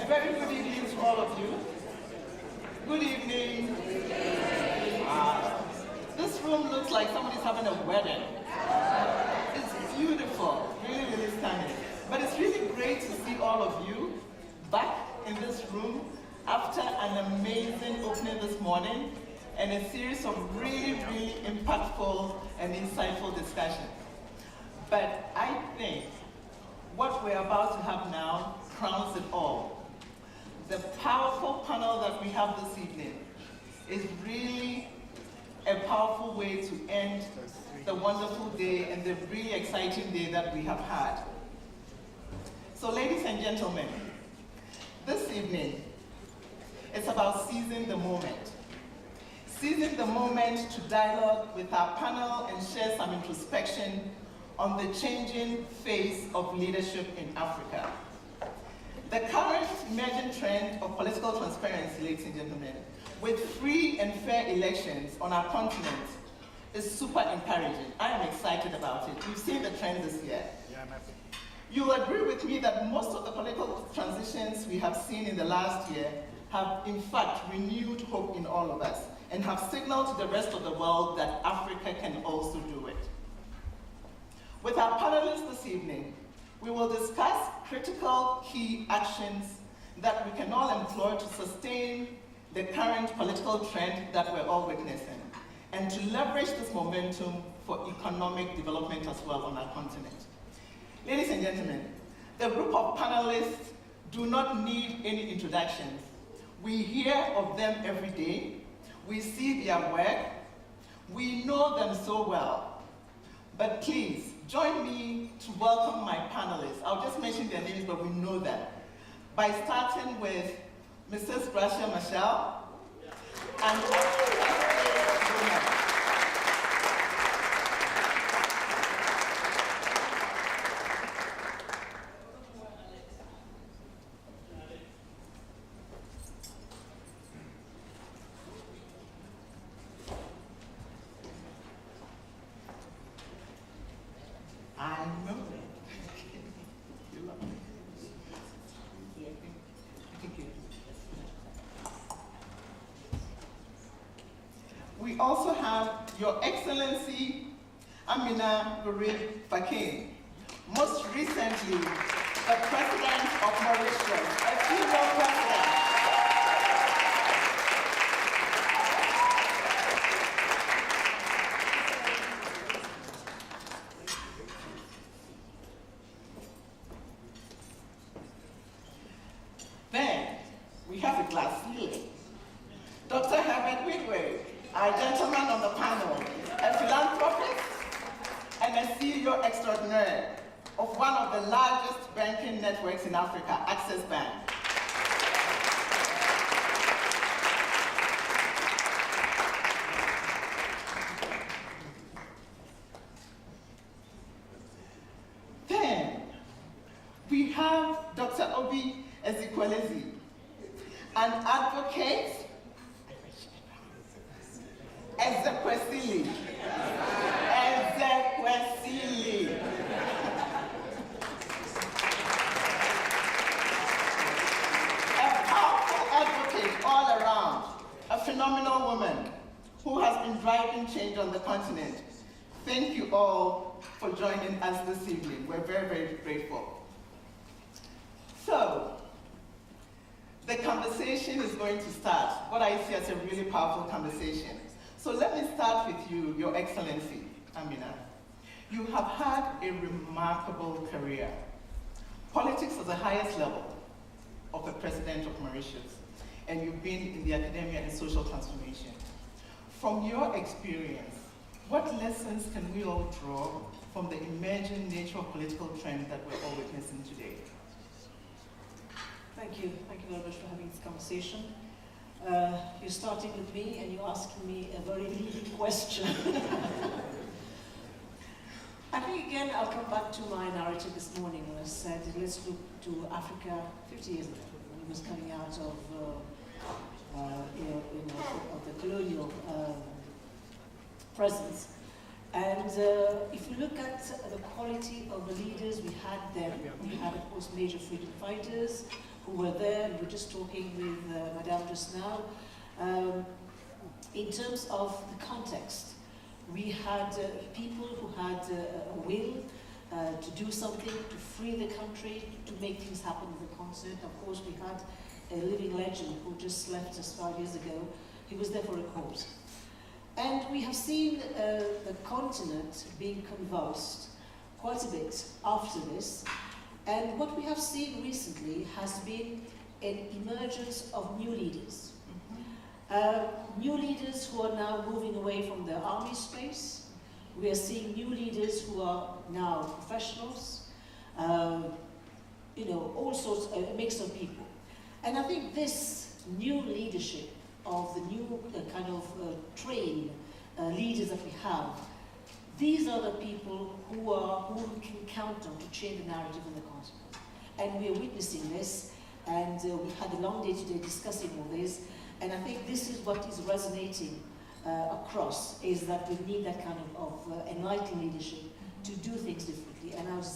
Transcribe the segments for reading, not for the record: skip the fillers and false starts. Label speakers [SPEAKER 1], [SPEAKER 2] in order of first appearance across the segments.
[SPEAKER 1] Very good evening to all of you. Good evening. This room looks like somebody's having a wedding. It's beautiful, really, really stunning. But it's really great to see all of you back in this room after an amazing opening this morning and a series of really, really impactful and insightful discussions. But I think what we're about to have now crowns it all. The powerful panel that we have this evening is really a powerful way to end the wonderful day and the really exciting day that we have had. So ladies and gentlemen, this evening, it's about seizing the moment. Seizing the moment to dialogue with our panel and share some introspection on the changing face of leadership in Africa. The current emerging trend of political transparency, ladies and gentlemen, with free and fair elections on our continent is super encouraging. I am excited about it. We've seen the trend this year. You'll agree with me that most of the political transitions we have seen in the last year have in fact renewed hope in all of us and have signaled to the rest of the world that Africa can also do it. With our panelists this evening, we will discuss critical key actions that we can all employ to sustain the current political trend that we're all witnessing and to leverage this momentum for economic development as well on our continent. Ladies and gentlemen, the group of panelists do not need any introductions. We hear of them every day. We see their work. We know them so well. But please, join me to welcome my panelists. I'll just mention their names, but we know them. By starting with Mrs. Gracia Michelle and we also have Your Excellency Amina Gurib Fakim, most recently the President of Mauritius, a female president. Then we have a glass ceiling. Dr. Herbert Wigwe, our gentleman on the panel, a philanthropist and a CEO extraordinaire of one of the largest banking networks in Africa, Access Bank. Then we have Dr. Obi Ezekwelezi, an advocate, Ezekwesili. A powerful advocate all around, a phenomenal woman who has been driving change on the continent. Thank you all for joining us this evening. We're very, very grateful. So, the conversation is going to start, what I see as a really powerful conversation. So let me start with you, Your Excellency, Amina. You have had a remarkable career. Politics is the highest level of a president of Mauritius, and you've been in the academia and social transformation. From your experience, what lessons can we all draw from the emerging nature of political trend that we're all witnessing today?
[SPEAKER 2] Thank you very much for having this conversation. You're starting with me and you're asking me a very leading question. I think again I'll come back to my narrative this morning when I said let's look to Africa 50 years ago when it was coming out of of the colonial presence. And if you look at the quality of the leaders we had then, we had of course major freedom fighters who were there. We were just talking with Madame just now. In terms of the context, we had people who had a will to do something, to free the country, to make things happen with the continent. Of course, we had a living legend who just left us 5 years ago. He was there for a cause. And we have seen the continent being convulsed quite a bit after this. And what we have seen recently has been an emergence of new leaders. New leaders who are now moving away from the army space. We are seeing new leaders who are now professionals, all sorts, a mix of people. And I think this new leadership of the new trained leaders that we have, these are the people who we can count on to change the narrative on the continent. And we are witnessing this, and we had a long day today discussing all this, and I think this is what is resonating across, is that we need that kind of enlightened leadership to do things differently. And I was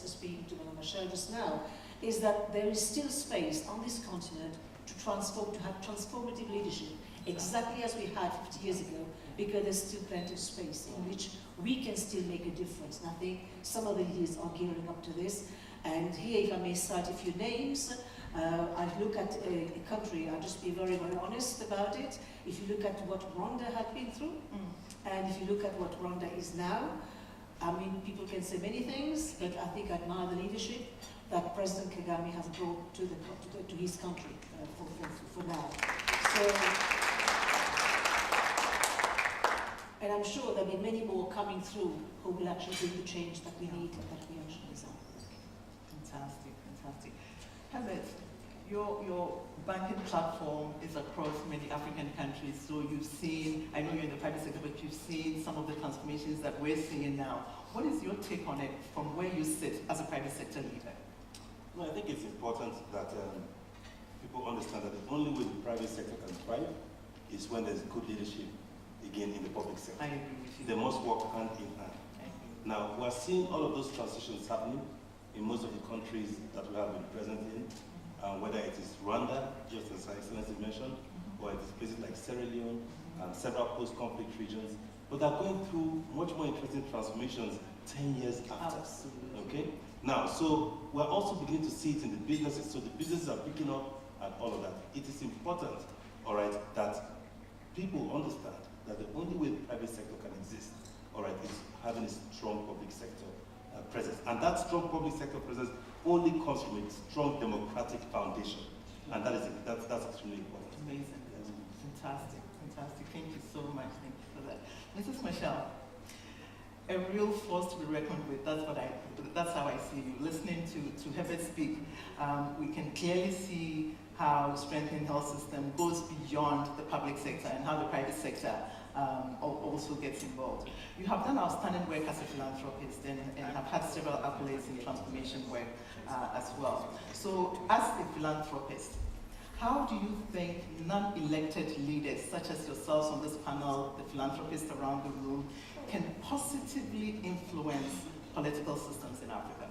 [SPEAKER 2] speaking to Madame Michelle just now, is that there is still space on this continent to transform, to have transformative leadership, exactly as we had 50 years ago, because there's still plenty of space in which we can still make a difference. And I think some of the leaders are gearing up to this. And here, if I may cite a few names, I look at a country, I'll just be very, very honest about it. If you look at what Rwanda had been through, and if you look at what Rwanda is now, I mean, people can say many things, but I think I admire the leadership that President Kagame has brought to his country for now. So, and I'm sure there'll be many more coming through who will actually bring the change that we need and that we actually desire.
[SPEAKER 1] Fantastic, fantastic. Herbert, your banking platform is across many African countries, so you've seen, I know you're in the private sector, but you've seen some of the transformations that we're seeing now. What is your take on it from where you sit as a private sector leader?
[SPEAKER 3] No, I think it's important that people understand that the only way the private sector can thrive is when there's good leadership, again, in the public sector.
[SPEAKER 1] I agree with you.
[SPEAKER 3] They must work hand in hand. Now, we're seeing all of those transitions happening in most of the countries that we have been present in, whether it is Rwanda, just as Her Excellency mentioned, or it is places like Sierra Leone and several post-conflict regions, but they're going through much more interesting transformations 10 years after.
[SPEAKER 1] Absolutely.
[SPEAKER 3] Okay? Now, so we're also beginning to see it in the businesses, so the businesses are picking up and all of that. It is important, all right, that people understand that the only way the private sector can exist, all right, is having a strong public sector presence. And that strong public sector presence only comes from a strong democratic foundation. And that's extremely important.
[SPEAKER 1] Amazing. Yes. Fantastic, fantastic. Thank you so much. Thank you for that. Mrs. Michelle, a real force to be reckoned with. That's how I see you. Listening to Herbert speak, we can clearly see how strengthening health system goes beyond the public sector and how the private sector also gets involved. You have done outstanding work as a philanthropist and have had several accolades in transformation work as well. So as a philanthropist, how do you think non-elected leaders, such as yourselves on this panel, the philanthropists around the room, can positively influence political systems in Africa?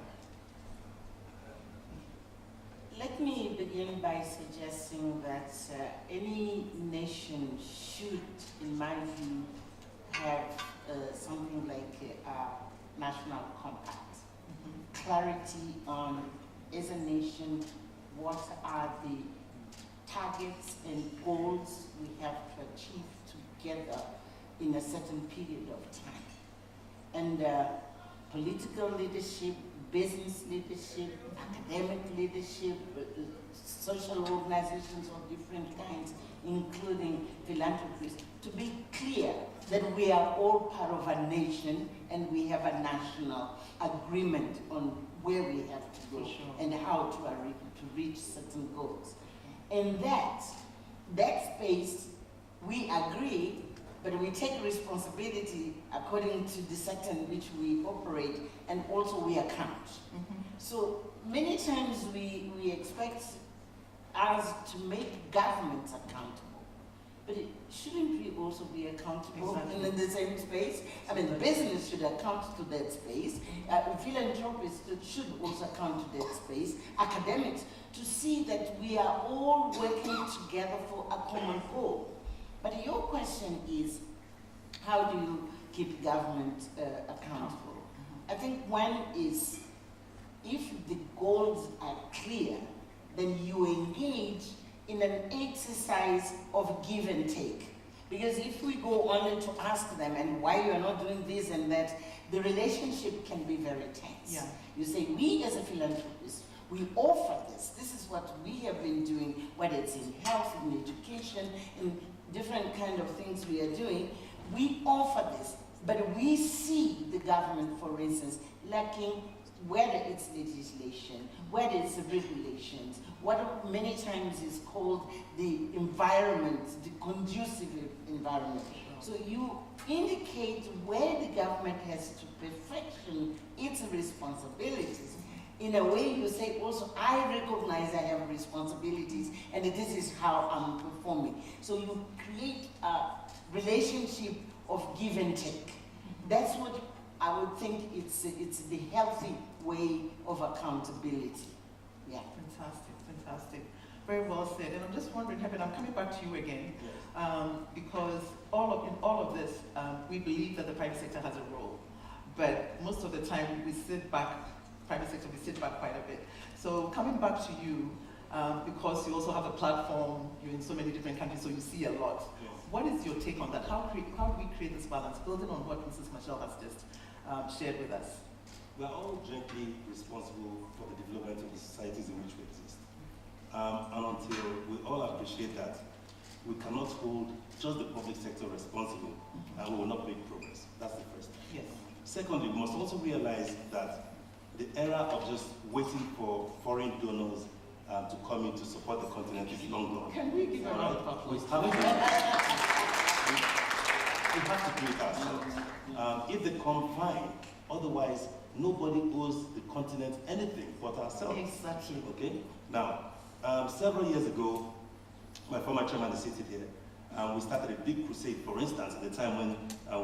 [SPEAKER 4] Let me begin by suggesting that any nation should, in my view, have something like a national compact. Clarity on, as a nation, what are the targets and goals we have to achieve together in a certain period of time. And political leadership, business leadership, academic leadership, social organizations of different kinds, including philanthropies, to be clear that we are all part of a nation and we have a national agreement on where we have to go and how to reach certain goals. In that space, we agree, but we take responsibility according to the sector in which we operate, and also we account. So many times we expect us to make governments accountable, but shouldn't we also be accountable in the same space? I mean, business should account to that space. Philanthropists should also account to that space. Academics to see that we are all working together for a common goal. But your question is, how do you keep government accountable? I think one is, if the goals are clear, then you engage in an exercise of give and take. Because if we go on to ask them, and why you are not doing this and that, the relationship can be very tense.
[SPEAKER 1] Yeah.
[SPEAKER 4] You say, we as a philanthropist, we offer this. This is what we have been doing, whether it's in health, in education, in different kind of things we are doing. We offer this, but we see the government, for instance, lacking, whether it's legislation, whether it's regulations, what many times is called the environment, the conducive environment. So you indicate where the government has to perfection its responsibilities. In a way, you say also, I recognize I have responsibilities, and this is how I'm performing. So you create a relationship of give and take. That's what I would think it's the healthy way of accountability. Yeah.
[SPEAKER 1] Fantastic, fantastic. Very well said. And I'm just wondering, Heben, I'm coming back to you again, because in all of this, we believe that the private sector has a role, but most of the time we sit back. Private sector, we sit back quite a bit. So coming back to you, because you also have a platform, you're in so many different countries, so you see a lot.
[SPEAKER 3] Yes.
[SPEAKER 1] What is your take on that? How do we create this balance, building on what Mrs. Michelle has just shared with us?
[SPEAKER 3] We are all jointly responsible for the development of the societies in which we exist. And until we all appreciate that, we cannot hold just the public sector responsible, and we will not make progress. That's the first thing.
[SPEAKER 1] Yes.
[SPEAKER 3] Secondly, we must also realize that the era of just waiting for foreign donors to come in to support the continent is long gone.
[SPEAKER 1] Can we give a round of applause?
[SPEAKER 3] We have to do it ourselves. If they come, fine. Otherwise, nobody owes the continent anything but ourselves.
[SPEAKER 1] Exactly.
[SPEAKER 3] Okay? Now, several years ago, my former chairman is seated here, we started a big crusade, for instance, at the time when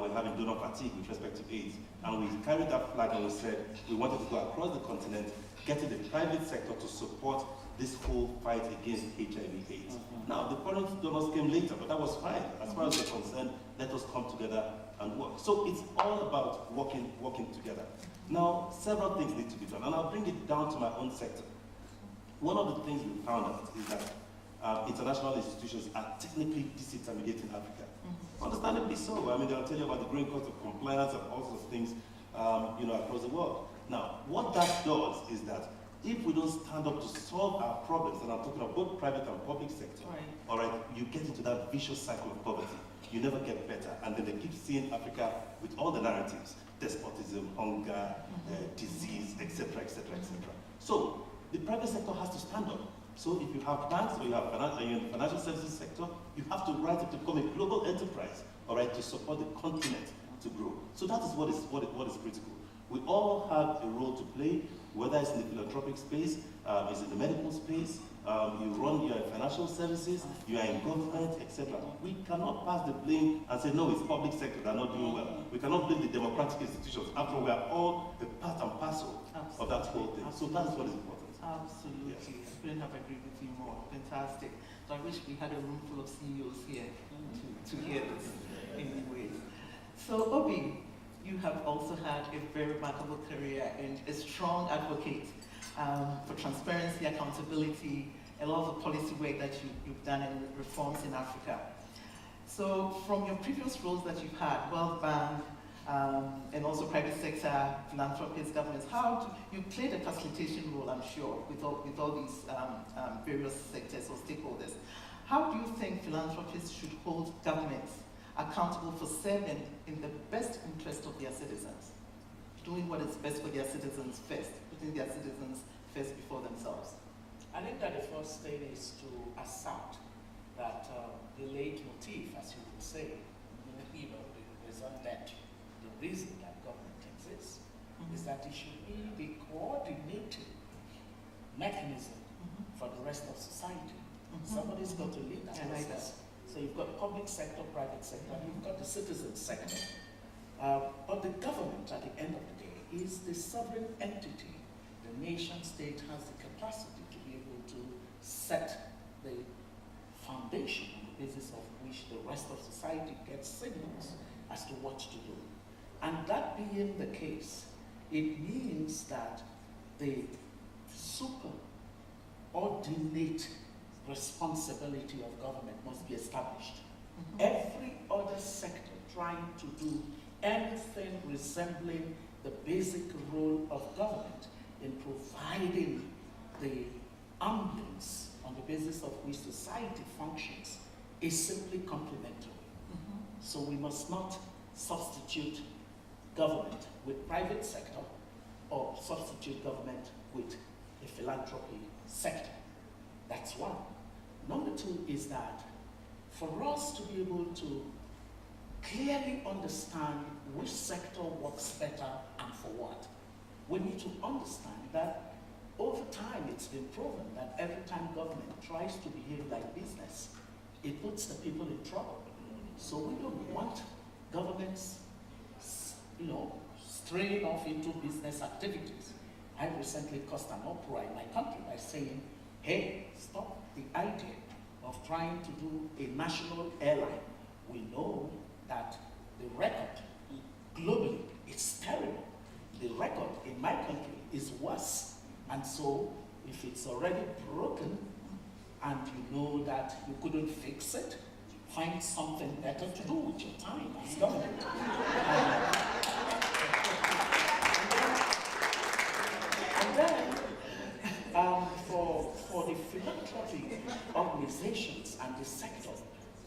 [SPEAKER 3] we were having donor fatigue with respect to AIDS. And we carried that flag and we said we wanted to go across the continent, getting the private sector to support this whole fight against HIV/AIDS. Now, the foreign donors came later, but that was fine. As far as we're concerned, let us come together and work. So it's all about working together. Now, several things need to be done, and I'll bring it down to my own sector. One of the things we found out is that international institutions are technically disintermediating Africa. Understandably so. I mean, they'll tell you about the growing cost of compliance and all sorts of things, across the world. Now, what that does is that if we don't stand up to solve our problems, and I'm talking about both private and public sector, all right, you get into that vicious cycle of poverty. You never get better, and then they keep seeing Africa with all the narratives: despotism, hunger, disease, etc., etc., etc. So the private sector has to stand up. So if you have banks or you have in the financial services sector, you have to rise up to become a global enterprise, all right, to support the continent to grow. So that is what is critical. We all have a role to play, whether it's in the philanthropic space, it's in the medical space, you're in financial services, you are in government, etc. We cannot pass the blame and say, no, it's public sector, they're not doing well. We cannot blame the democratic institutions. After all, we are all a part and parcel of that whole thing. So that is what is important.
[SPEAKER 1] Absolutely.
[SPEAKER 3] Yes.
[SPEAKER 1] I couldn't have agreed with you more. Fantastic. So I wish we had a room full of CEOs here to hear this in many ways. So Obi, you have also had a very remarkable career and a strong advocate for transparency, accountability, a lot of the policy work that you've done in reforms in Africa. So from your previous roles that you've had, World Bank, and also private sector, philanthropists, governments, you played a facilitation role, I'm sure, with all these various sectors or stakeholders. How do you think philanthropists should hold governments accountable for serving in the best interest of their citizens, doing what is best for their citizens first, putting their citizens first before themselves?
[SPEAKER 5] I think that the first thing is to accept that the leitmotif, as you would say, the reason that the reason that government exists is that it should be the coordinating mechanism for the rest of society. Somebody's got to lead that process. So you've got public sector, private sector, you've got the citizen sector. But the government, at the end of the day, is the sovereign entity. The nation state has the capacity to be able to set the foundation on the basis of which the rest of society gets signals as to what to do. And that being the case, it means that the superordinate responsibility of government must be established. Every other sector trying to do anything resembling the basic role of government in providing the ambience on the basis of which society functions is simply complementary. So we must not substitute government with private sector or substitute government with a philanthropy sector. That's one. Number two is that for us to be able to clearly understand which sector works better and for what, we need to understand that over time it's been proven that every time government tries to behave like business, it puts the people in trouble. So we don't want governments, straying off into business activities. I recently caused an uproar in my country by saying, hey, stop the idea of trying to do a national airline. We know that the record globally is terrible. The record in my country is worse. And so if it's already broken and you know that you couldn't fix it, find something better to do with your time as government. And then for the philanthropy organizations and the sector,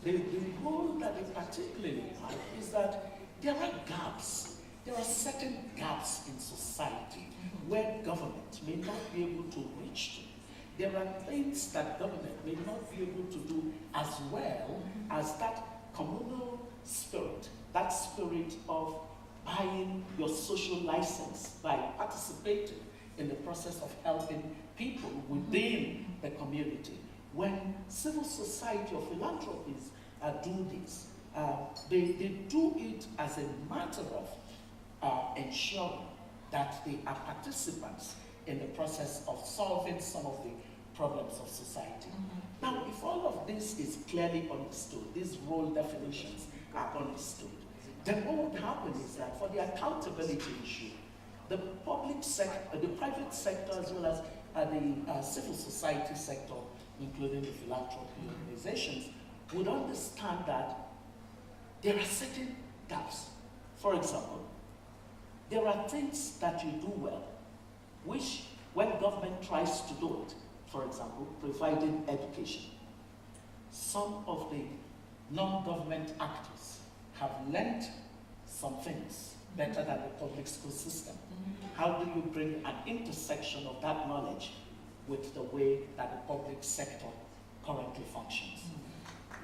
[SPEAKER 5] the role that they particularly have is that there are gaps. There are certain gaps in society where government may not be able to reach to. There are things that government may not be able to do as well as that communal spirit, that spirit of buying your social license by participating in the process of helping people within the community. When civil society or philanthropies do this, they do it as a matter of ensuring that they are participants in the process of solving some of the problems of society. Now, if all of this is clearly understood, these role definitions are understood, then what would happen is that for the accountability issue, the public sector, the private sector, as well as the civil society sector, including the philanthropy organizations, would understand that there are certain gaps. For example, there are things that you do well, which when government tries to do it, for example, providing education, some of the non-government actors have learned some things better than the public school system. How do you bring an intersection of that knowledge with the way that the public sector currently functions?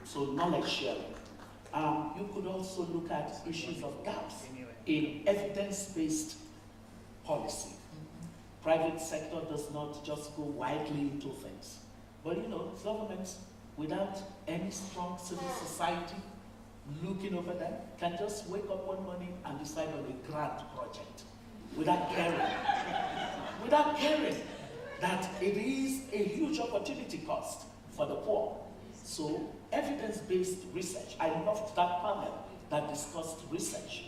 [SPEAKER 5] So knowledge sharing. You could also look at issues of gaps in evidence-based policy. Private sector does not just go widely into things. But governments without any strong civil society looking over them can just wake up one morning and decide on a grand project without caring that it is a huge opportunity cost for the poor. So evidence-based research, I loved that panel that discussed research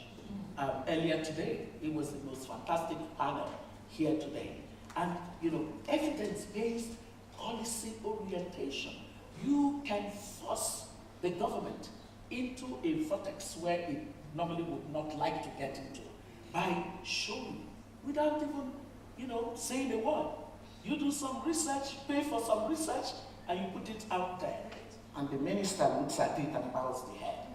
[SPEAKER 5] earlier today. It was the most fantastic panel here today. And evidence-based policy orientation, you can force the government into a vortex where it normally would not like to get into by showing, without even saying a word. You do some research, pay for some research, and you put it out there. And the minister looks at it and bows the head,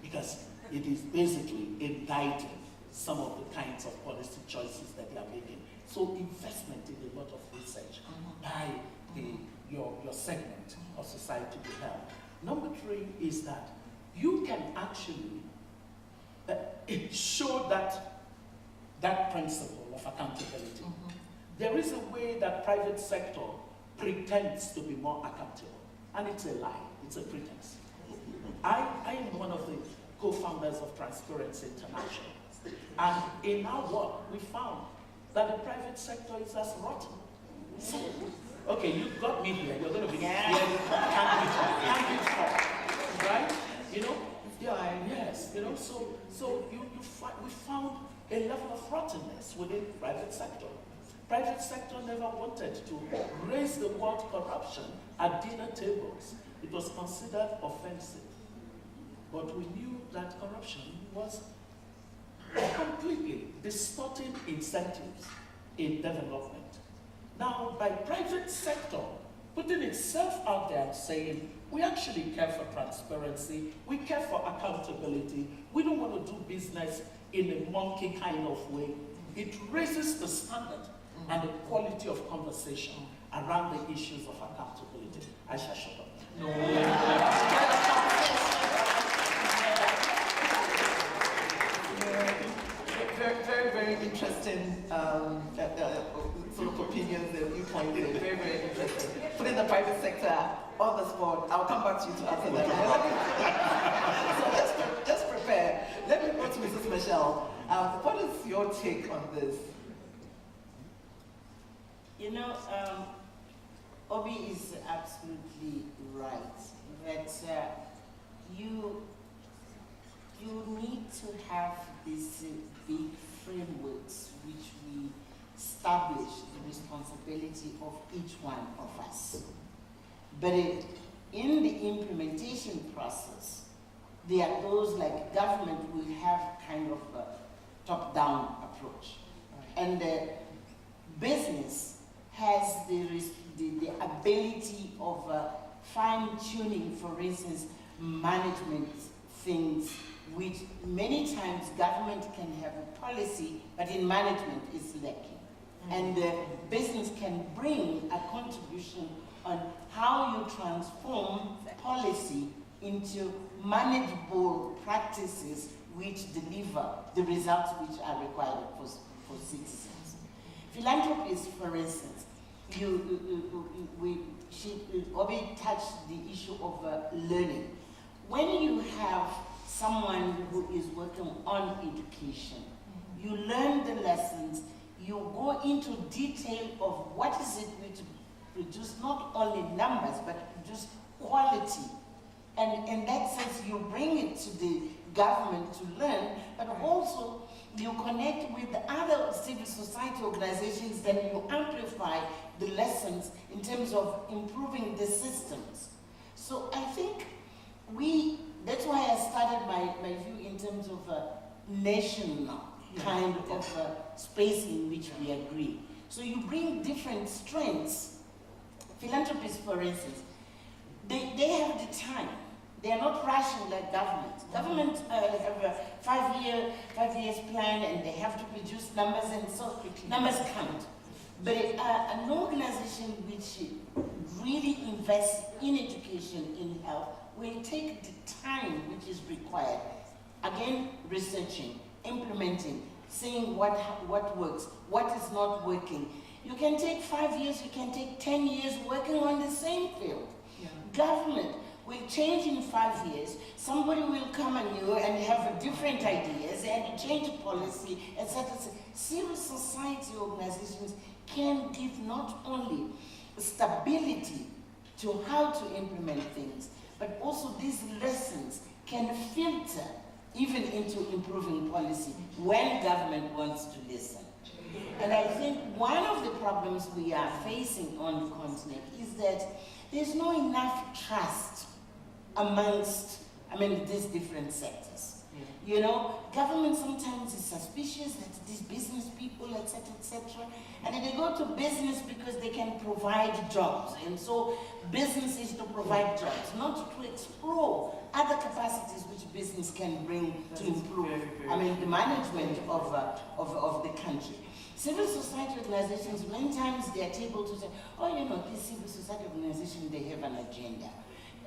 [SPEAKER 5] because it is basically indicting some of the kinds of policy choices that they are making. So investment in a lot of research by your segment of society will help. Number three is that you can actually show that principle of accountability. There is a way that private sector pretends to be more accountable, and it's a lie, it's a pretense. I am one of the co-founders of Transparency International, and in our work we found that the private sector is as rotten. So Okay, you got me here. You're going to be can't talk, right? You know? Yeah, yes. You know, so we found a level of rottenness within private sector. Private sector never wanted to raise the word corruption at dinner tables. It was considered offensive. But we knew that corruption was completely distorting incentives in development. Now, by private sector putting itself out there and saying, we actually care for transparency, we care for accountability, we don't want to do business in a monkey kind of way, it raises the standard and the quality of conversation around the issues of accountability. I shall shut up.
[SPEAKER 1] No. Very, very interesting sort of opinions and viewpoints. Very, very interesting. Putting the private sector on the spot. I'll come back to you to answer that. So let's prepare. Let me go to Mrs. Michelle. What is your take on this?
[SPEAKER 4] You know, Obi is absolutely right that you need to have these big frameworks which we establish the responsibility of each one of us. But in the implementation process, there are those like government will have kind of a top-down approach. And business has the ability of fine-tuning, for instance, management things, which many times government can have a policy, but in management it's lacking. And business can bring a contribution on how you transform policy into manageable practices which deliver the results which are required for citizens. Philanthropists, for instance, Obi touched the issue of learning. When you have someone who is working on education, you learn the lessons, you go into detail of what is it which produce not only numbers, but produce quality. And in that sense, you bring it to the government to learn, but also you connect with other civil society organizations, then you amplify the lessons in terms of improving the systems. So I think that's why I started my view in terms of a national kind of space in which we agree. So you bring different strengths. Philanthropists, for instance, they have the time. They are not rushing like government. Government have a 5 years plan, and they have to produce numbers, and so numbers count. But an organization which really invests in education, in health, will take the time which is required. Again, researching, implementing, seeing what works, what is not working. You can take 5 years, you can take 10 years working on the same field. Yeah. Government will change in 5 years. Somebody will come on you and have different ideas and change policy, etc. Civil society organizations can give not only stability to how to implement things, but also these lessons can filter even into improving policy when government wants to listen. And I think one of the problems we are facing on the continent is that there's not enough trust amongst, these different sectors. Yeah. You know, government sometimes is suspicious that these business people, etc., and then they go to business because they can provide jobs. And so business is to provide jobs, not to explore other capacities which business can bring to improve, the management of the country. Civil society organizations, many times they are able to say, these civil society organizations, they have an agenda.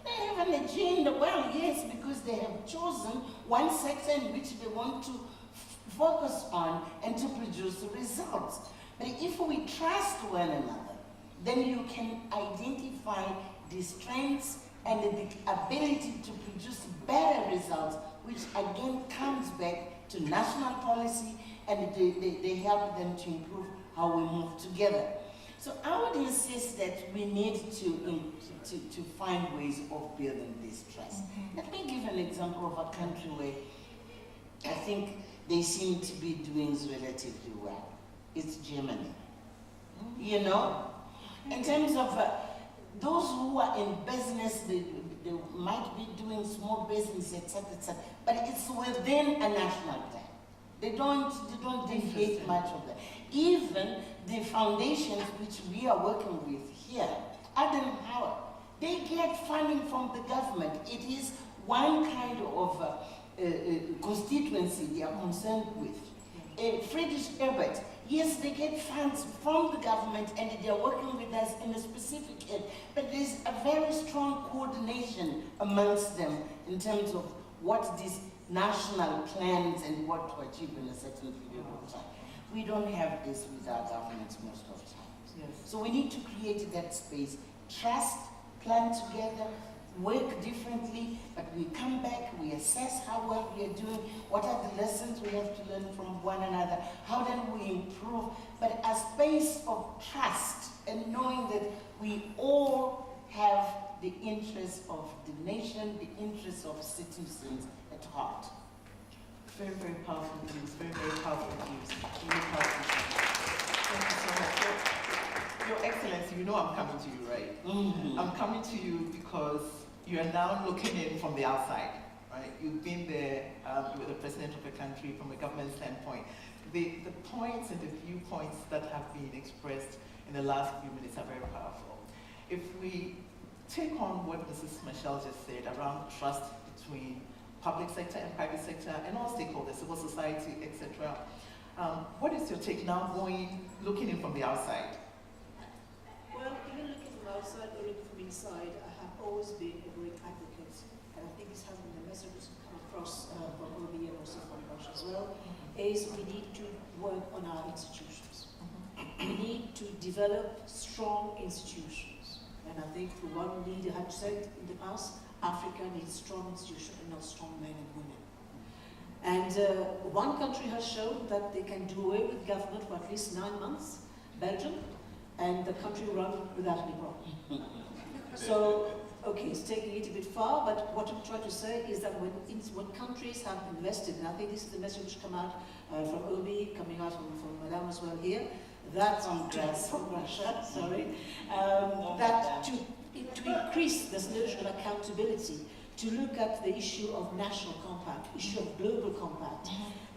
[SPEAKER 4] They have an agenda, well, yes, because they have chosen one sector in which they want to focus on and to produce the results. But if we trust one another, then you can identify the strengths and the ability to produce better results, which again comes back to national policy, and they help them to improve how we move together. So I would insist that we need to find ways of building this trust. Let me give an example of a country where I think they seem to be doing relatively well. It's Germany. You know, in terms of those who are in business, they might be doing small business, etc., etc., but it's within a national plan. They don't deviate much of that. Even the foundations which we are working with here, Adam Howard, they get funding from the government. It is one kind of constituency they are concerned with. Friedrich Ebert, yes, they get funds from the government and they are working with us in a specific area, but there is a very strong coordination amongst them in terms of what these national plans and what to achieve in a certain period of time. We don't have this with our governments most of the time.
[SPEAKER 2] Yes.
[SPEAKER 4] So we need to create that space, trust, plan together, work differently, but we come back, we assess how well we are doing, what are the lessons we have to learn from one another, how then we improve, but a space of trust and knowing that we all have the interests of the nation, the interests of citizens at heart.
[SPEAKER 1] Very, very powerful views, very, very powerful views. Really powerful views. Thank you so much. Your Excellency, you know I'm coming to you, right?
[SPEAKER 4] Mm-hmm.
[SPEAKER 1] I'm coming to you because you are now looking in from the outside, right? You've been there, you were the president of a country from a government standpoint. The points and the viewpoints that have been expressed in the last few minutes are very powerful. If we take on what Mrs. Michelle just said around trust between public sector and private sector and all stakeholders, civil society, etc. What is your take now looking in from the outside?
[SPEAKER 2] Well, even looking from outside or looking from inside, I have always been a great advocate, and I think this has been the message that's come across from OB and also from Bosch as well, is we need to work on our institutions. We need to develop strong institutions. And I think one leader had said in the past, Africa needs strong institutions and not strong men and women. And one country has shown that they can do away with government for at least 9 months, Belgium, and the country run without any problem. So, okay, it's taking it a bit far, but what I'm trying to say is that when countries have invested, and I think this is the message which come out from OB, coming out from Madame as well here, that from Russia, sorry, that to increase this notion of accountability, to look at the issue of national compact, issue of global compact.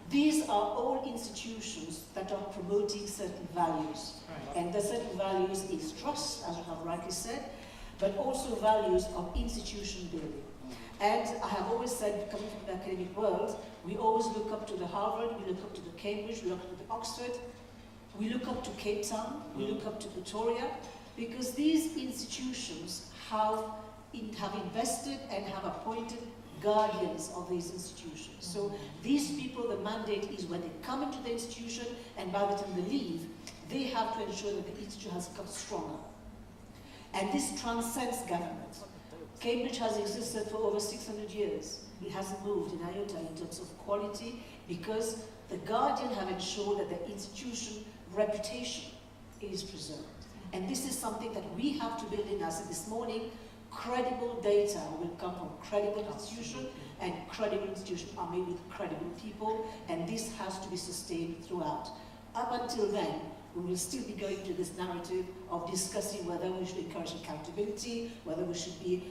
[SPEAKER 2] These are all institutions that are promoting certain values. Right. And the certain values is trust, as you have rightly said, but also values of institution building. And I have always said, coming from the academic world, we always look up to the Harvard, we look up to the Cambridge, we look up to the Oxford, we look up to Cape Town, we look up to Pretoria, because these institutions have invested and have appointed guardians of these institutions. So these people, the mandate is when they come into the institution and by the time they leave, they have to ensure that the institution has become stronger. And this transcends government. Cambridge has existed for over 600 years. It hasn't moved in iota in terms of quality because the guardian have ensured that the institution reputation is preserved. And this is something that we have to build in. As I said this morning, credible data will come from credible institutions, and credible institutions are made with credible people, and this has to be sustained throughout. Up until then, we will still be going to this narrative of discussing whether we should encourage accountability, whether we should be,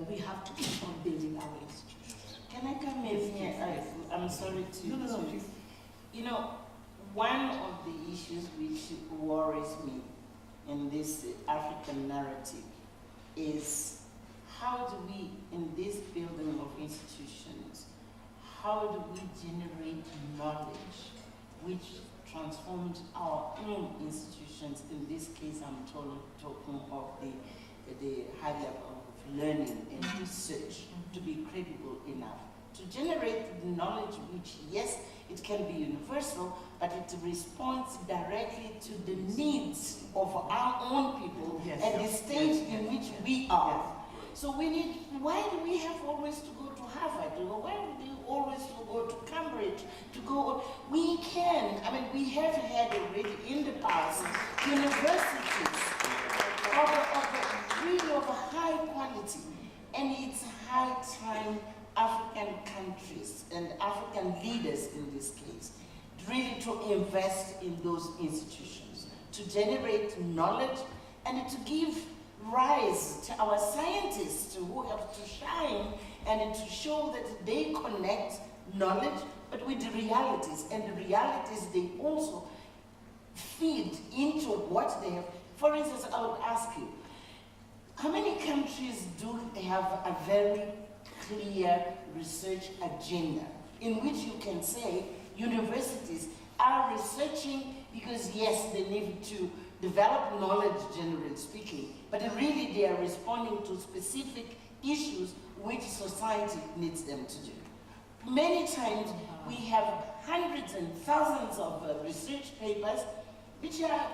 [SPEAKER 2] we have to keep on building our institutions.
[SPEAKER 4] Can I come in here? I'm sorry to...
[SPEAKER 2] No.
[SPEAKER 4] You know, one of the issues which worries me in this African narrative is how do we, in this building of institutions, how do we generate knowledge which transformed our own institutions? In this case, I'm talking of the high level of learning and research to be credible enough to generate the knowledge which, yes, it can be universal, but it responds directly to the needs of our own people at the stage in which we are. So why do we have always to go to Harvard? Why do we always to go to Cambridge? We can, we have had already in the past universities really of a high quality. And it's high time African countries and African leaders in this case really to invest in those institutions, to generate knowledge and to give rise to our scientists who have to shine and to show that they connect knowledge but with the realities, and the realities they also feed into what they have. For instance, I would ask you, how many countries do have a very clear research agenda in which you can say universities are researching because yes, they need to develop knowledge, generally speaking, but really they are responding to specific issues which society needs them to do. Many times we have hundreds and thousands of research papers which are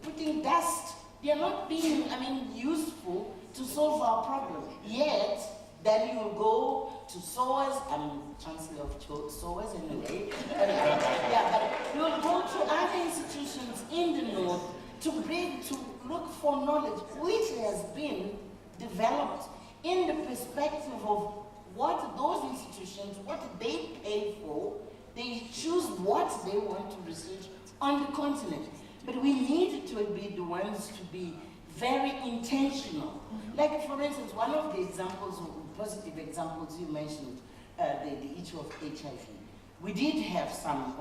[SPEAKER 4] putting dust. They are not being, useful to solve our problem. Yet, then you will go to SOAS, I'm Chancellor of SOAS anyway, but you will go to other institutions in the north to look for knowledge which has been developed in the perspective of what those institutions, what they pay for, they choose what they want to research on the continent. But we need to be the ones to be very intentional. Like, for instance, one of the examples, positive examples you mentioned, the issue of HIV. We did have some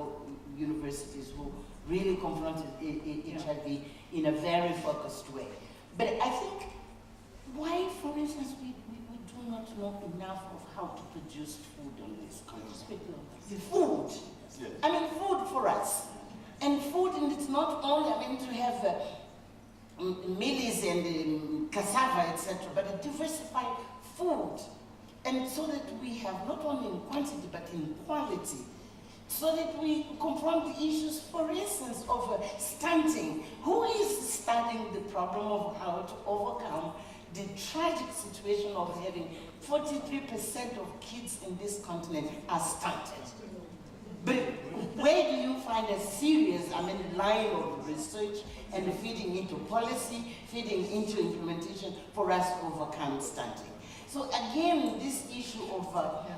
[SPEAKER 4] universities who really confronted HIV in a very focused way. But I think, why, for instance, we do not know enough of how to produce food on this continent? Food. Yes. Food for us. And food, and it's not only, to have maize and cassava, etc., but a diversified food. And so that we have not only in quantity, but in quality. So that we confront the issues, for instance, of stunting. Who is studying the problem of how to overcome the tragic situation of having 43% of kids in this continent are stunted? But where do you find a serious, line of research and feeding into policy, feeding into implementation for us to overcome stunting? So again, this issue of,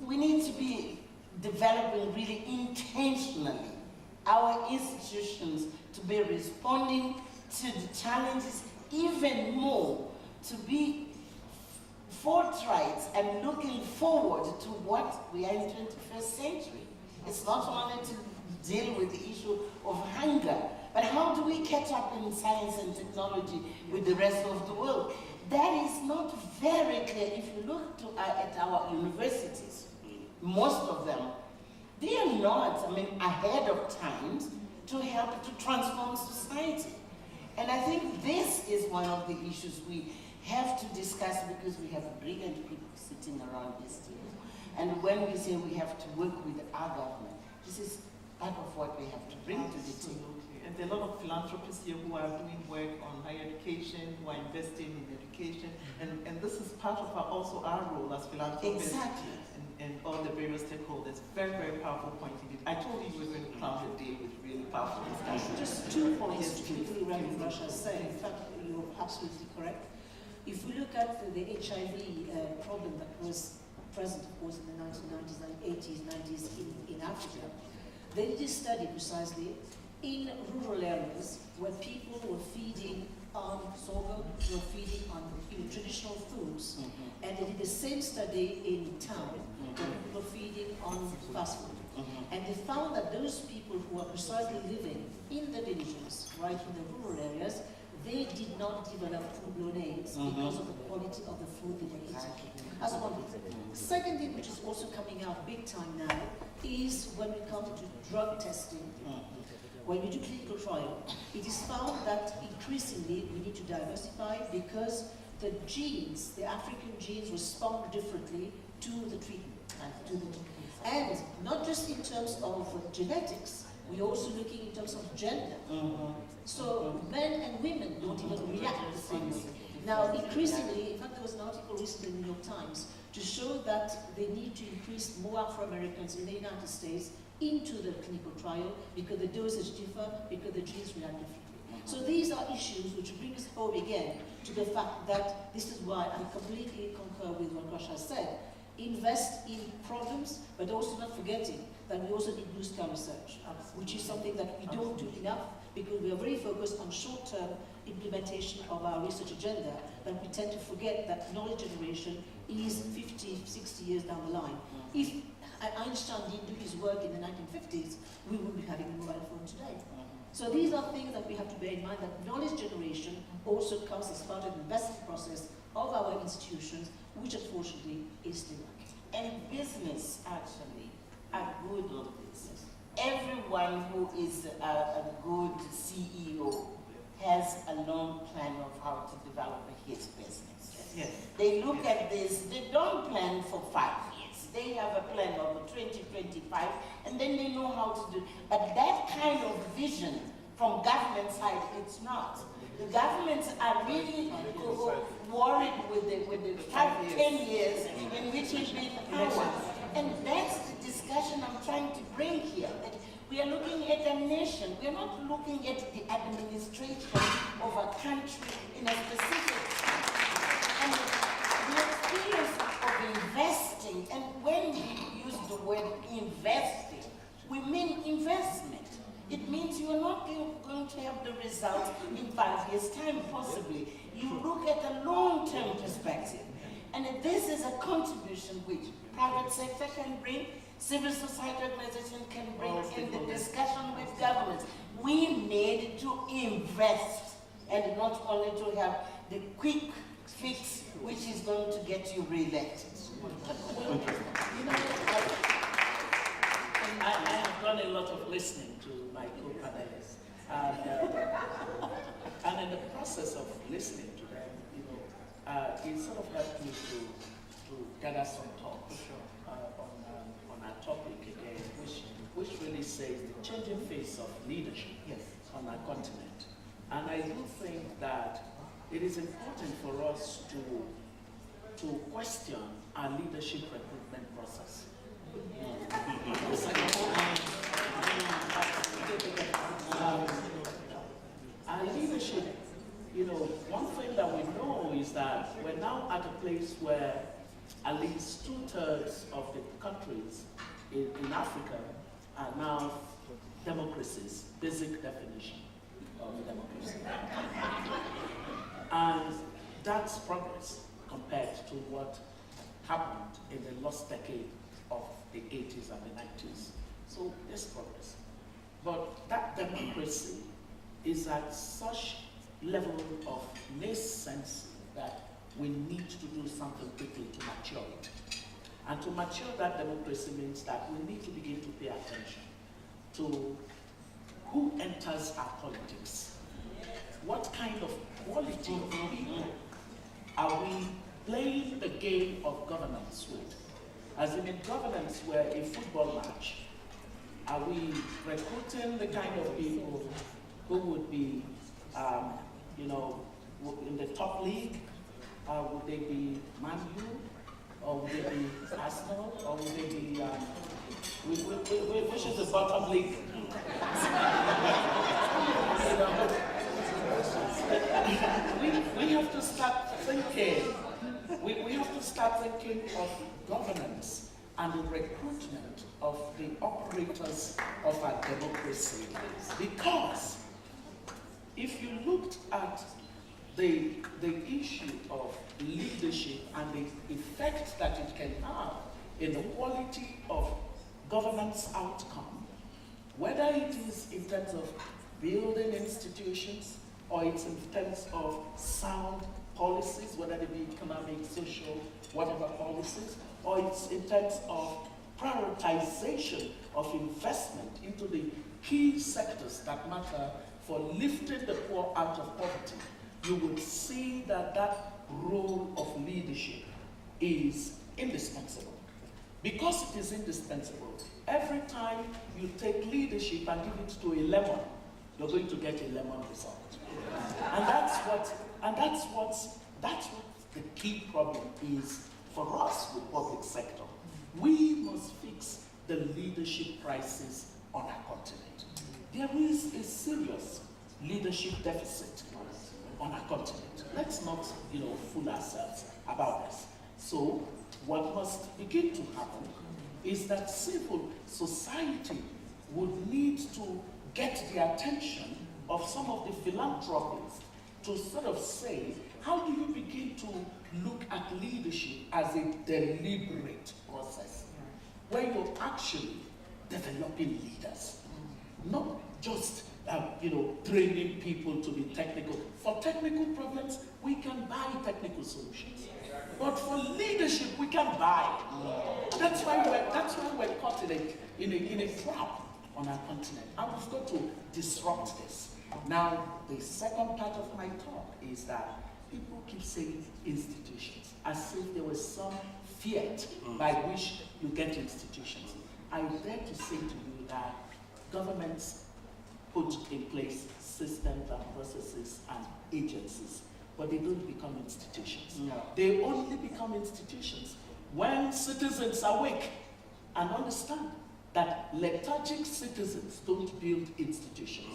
[SPEAKER 4] we need to be developing really intentionally our institutions to be responding to the challenges even more, to be forthright and looking forward to what we are in the 21st century. It's not only to deal with the issue of hunger, but how do we catch up in science and technology with the rest of the world? That is not very clear. If you look at our universities, most of them, they are not, ahead of times to help to transform society. And I think this is one of the issues we have to discuss, because we have brilliant people sitting around this table. And when we say we have to work with our government, this is part of what we have to bring to the table.
[SPEAKER 1] And there are a lot of philanthropists here who are doing work on higher education, who are investing in education, and this is part of also our role as philanthropists.
[SPEAKER 4] Exactly.
[SPEAKER 1] And all the various stakeholders. Very, very powerful point indeed. I told you we were going to crown the day with really powerful discussion.
[SPEAKER 2] Just 2 points to quickly run what Russia said. In fact, you're absolutely correct. If we look at the HIV problem that was present, of course, in the 1990s, 80s, 90s in Africa, they did a study precisely in rural areas where people were feeding on sorghum, were feeding on traditional foods. And they did the same study in town, where people were feeding on fast food. And they found that those people who were precisely living in the villages, right in the rural areas, they did not develop full-blown AIDS because of the quality of the food they were eating. That's one thing. Second thing, which is also coming out big time now, is when we come to drug testing. When we do clinical trial, it is found that increasingly we need to diversify, because the genes, the African genes, respond differently to the treatment. And not just in terms of genetics, we're also looking in terms of gender. So men and women don't even react the same way. Now, increasingly, in fact, there was an article recently in the New York Times to show that they need to increase more Afro-Americans in the United States into the clinical trial because the dosage differ, because the genes react differently. So these are issues which bring us home again to the fact that this is why I completely concur with what Gosh has said. Invest in problems, but also not forgetting that we also need blue sky research, which is something that we don't do enough because we are very focused on short-term implementation of our research agenda, but we tend to forget that knowledge generation is 50, 60 years down the line. If Einstein didn't do his work in the 1950s, we wouldn't be having a mobile phone today. So these are things that we have to bear in mind, that knowledge generation also comes as part of the investment process of our institutions, which unfortunately is still lacking.
[SPEAKER 4] And business actually are good on this. Everyone who is a good CEO has a long plan of how to develop his business.
[SPEAKER 1] Yes.
[SPEAKER 4] They look at this, they don't plan for 5 years. They have a plan of 2025, and then they know how to do it. But that kind of vision from government side, it's not. The governments are really worried with the 5, 10 years in which he's been in power. And that's the discussion I'm trying to bring here. That we are looking at a nation. We are not looking at the administration of a country in a specific time. And the experience of investing, and when we use the word investing, we mean investment. It means you are not going to have the result in 5 years' time, possibly. You look at a long-term perspective. And this is a contribution which private sector can bring, civil society organization can bring in the discussion with governments. We need to invest and not only to have the quick fix which is going to get you re-elected.
[SPEAKER 5] You know, I have done a lot of listening to my co-panelists, and in the process of listening to them, you know, it sort of helped me to gather some thoughts on our topic again, which really says the changing face of leadership on our continent. And I do think that it is important for us to question our leadership recruitment process. Our leadership, you know, one thing that we know is that we're now at a place where at least 2/3 of the countries in Africa are now democracies, basic definition of democracy. And that's progress compared to what happened in the lost decade of the 80s and the 90s. So there's progress. But that democracy is at such level of nascency that we need to do something quickly to mature it. And to mature that democracy means that we need to begin to pay attention to who enters our politics. What kind of quality of people are we playing the game of governance with? As in governance where a football match, are we recruiting the kind of people who would be, you know, in the top league? Would they be Man U? Or would they be Arsenal? Or would they be, which is the bottom league? we have to start thinking. We have to start thinking of governance and the recruitment of the operators of our democracy. Because if you looked at the issue of leadership and the effect that it can have in the quality of governance outcome, whether it is in terms of building institutions or it's in terms of sound policies, whether they be economic, social, whatever policies, or it's in terms of prioritization of investment into the key sectors that matter for lifting the poor out of poverty, you would see that that role of leadership is indispensable. Because it is indispensable, every time you take leadership and give it to a lemon, you're going to get a lemon result. And that's what that's what the key problem is for us with public sector. We must fix the leadership crisis on our continent. There is a serious leadership deficit on our continent. Let's not, fool ourselves about this. So, what must begin to happen is that civil society would need to get the attention of some of the philanthropists to sort of say, how do you begin to look at leadership as a deliberate process, where you're actually developing leaders, not just training people to be technical. For technical problems, we can buy technical solutions. But for leadership, we can buy. That's why we're caught in a trap on our continent. And we've got to disrupt this. Now, the second part of my talk is that people keep saying institutions, as if there was some fiat by which you get institutions. I dare to say to you that governments put in place systems and processes and agencies, but they don't become institutions.
[SPEAKER 4] No.
[SPEAKER 5] They only become institutions when citizens awake and understand that lethargic citizens don't build institutions.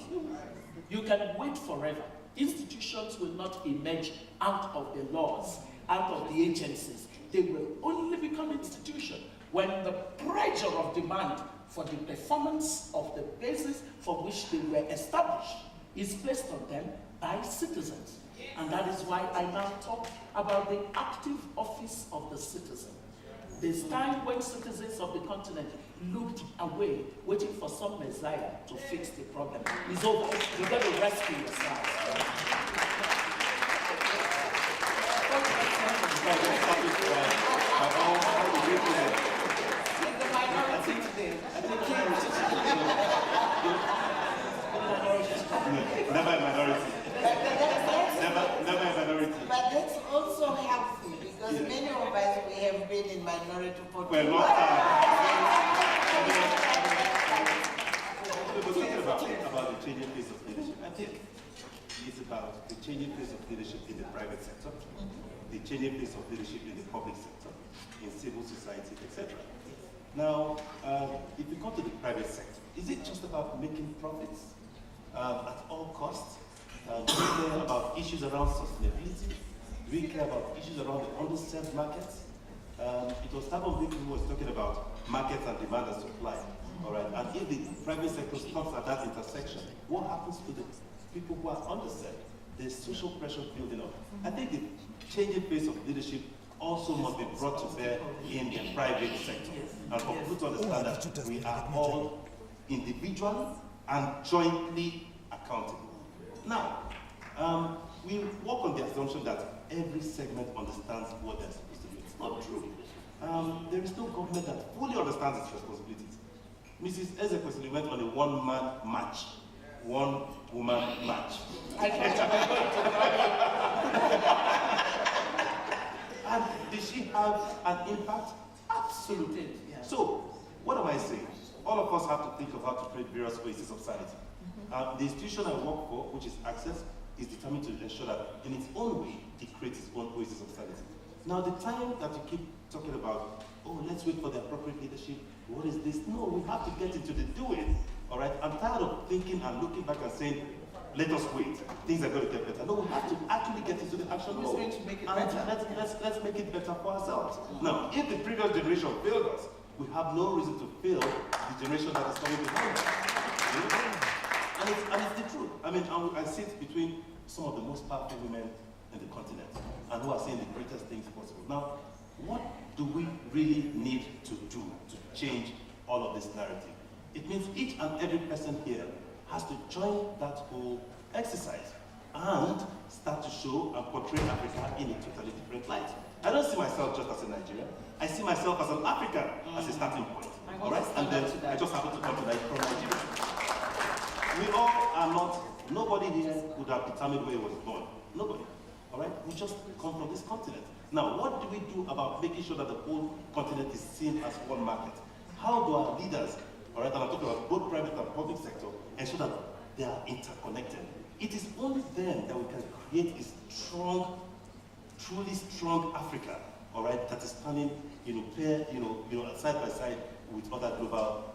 [SPEAKER 5] You can wait forever. Institutions will not emerge out of the laws, out of the agencies. They will only become institutions when the pressure of demand for the performance of the basis for which they were established is placed on them by citizens. And that is why I now talk about the active office of the citizen. This time when citizens of the continent looked away, waiting for some messiah to fix the problem, is over. You've got to rescue yourself.
[SPEAKER 3] Never a minority. Never a minority.
[SPEAKER 4] But that's also helpful because many of us, we have been in minority for
[SPEAKER 3] Well, not about the changing face of leadership. I think it's about the changing face of leadership in the private sector, the changing face of leadership in the public sector, in civil society, etc. Now, if we come to the private sector, is it just about making profits at all costs? Do we care about issues around sustainability? Do we care about issues around the underserved markets? It was Tabon who was talking about markets and demand and supply. All right, and if the private sector stops at that intersection, what happens to the people who are underserved? There's social pressure building up. I think the changing face of leadership also must be brought to bear in the private sector. And for people to understand that we are all individually and jointly accountable. Now, we work on the assumption that every segment understands what they're supposed to do. It's not true. There is no government that fully understands its responsibilities. Mrs. Ezekwesili went on a one-man match, one-woman match. And did she have an impact? Absolutely.
[SPEAKER 5] Yeah.
[SPEAKER 3] So, what am I saying? All of us have to think of how to create various oases of sanity. The institution I work for, which is Access, is determined to ensure that in its own way, it creates its own oasis of sanity. Now, the time that you keep talking about, oh, let's wait for the appropriate leadership, what is this? No, we have to get into the doing, all right? I'm tired of thinking and looking back and saying, let us wait, things are going to get better. No, we have to actually get into the action mode.
[SPEAKER 1] Who's going to make it
[SPEAKER 3] And
[SPEAKER 1] better?
[SPEAKER 3] let's make it better for ourselves. Now, if the previous generation failed us, we have no reason to fail the generation that is coming behind us. And it's the truth. I mean, I sit between some of the most powerful women in the continent and who are saying the greatest things possible. Now, what do we really need to do to change all of this narrative? It means each and every person here has to join that whole exercise and start to show and portray Africa in a totally different light. I don't see myself just as a Nigerian. I see myself as an African as a starting point. All right? And then I just happen to come to that from Nigeria. We all are not, nobody here would have determined where he was born. Nobody. All right? We just come from this continent. Now, what do we do about making sure that the whole continent is seen as one market? How do our leaders, all right, and I'm talking about both private and public sector, ensure that they are interconnected? It is only then that we can create a strong truly strong Africa, all right, that is standing, side by side with other global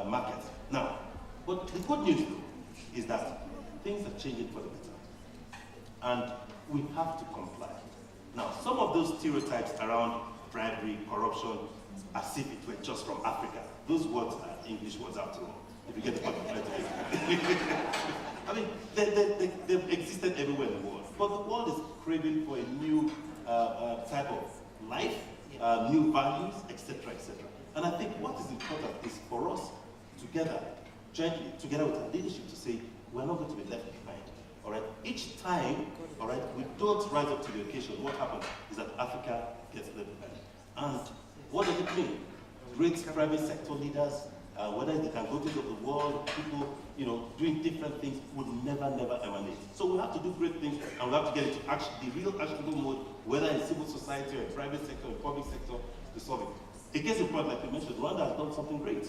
[SPEAKER 3] markets. Now, but the good news though is that things are changing for the better, and we have to comply. Now, some of those stereotypes around bribery, corruption, as if it were just from Africa, those words are English words after all, if you get the point of it. I mean, they've existed everywhere in the world, but the world is craving for a new type of life, new values, etc., etc. And I think what is important is for us together, jointly, together with our leadership, to say we're not going to be left behind. All right. Each time, all right, we don't rise up to the occasion. What happens is that Africa gets left behind. And what does it mean? Great private sector leaders, whether they can go to the world, people, doing different things, would never emanate. So we have to do great things, and we have to get into action, the real actionable mode, whether in civil society or in private sector or public sector, to solve it. A case in point, like you mentioned, Rwanda has done something great.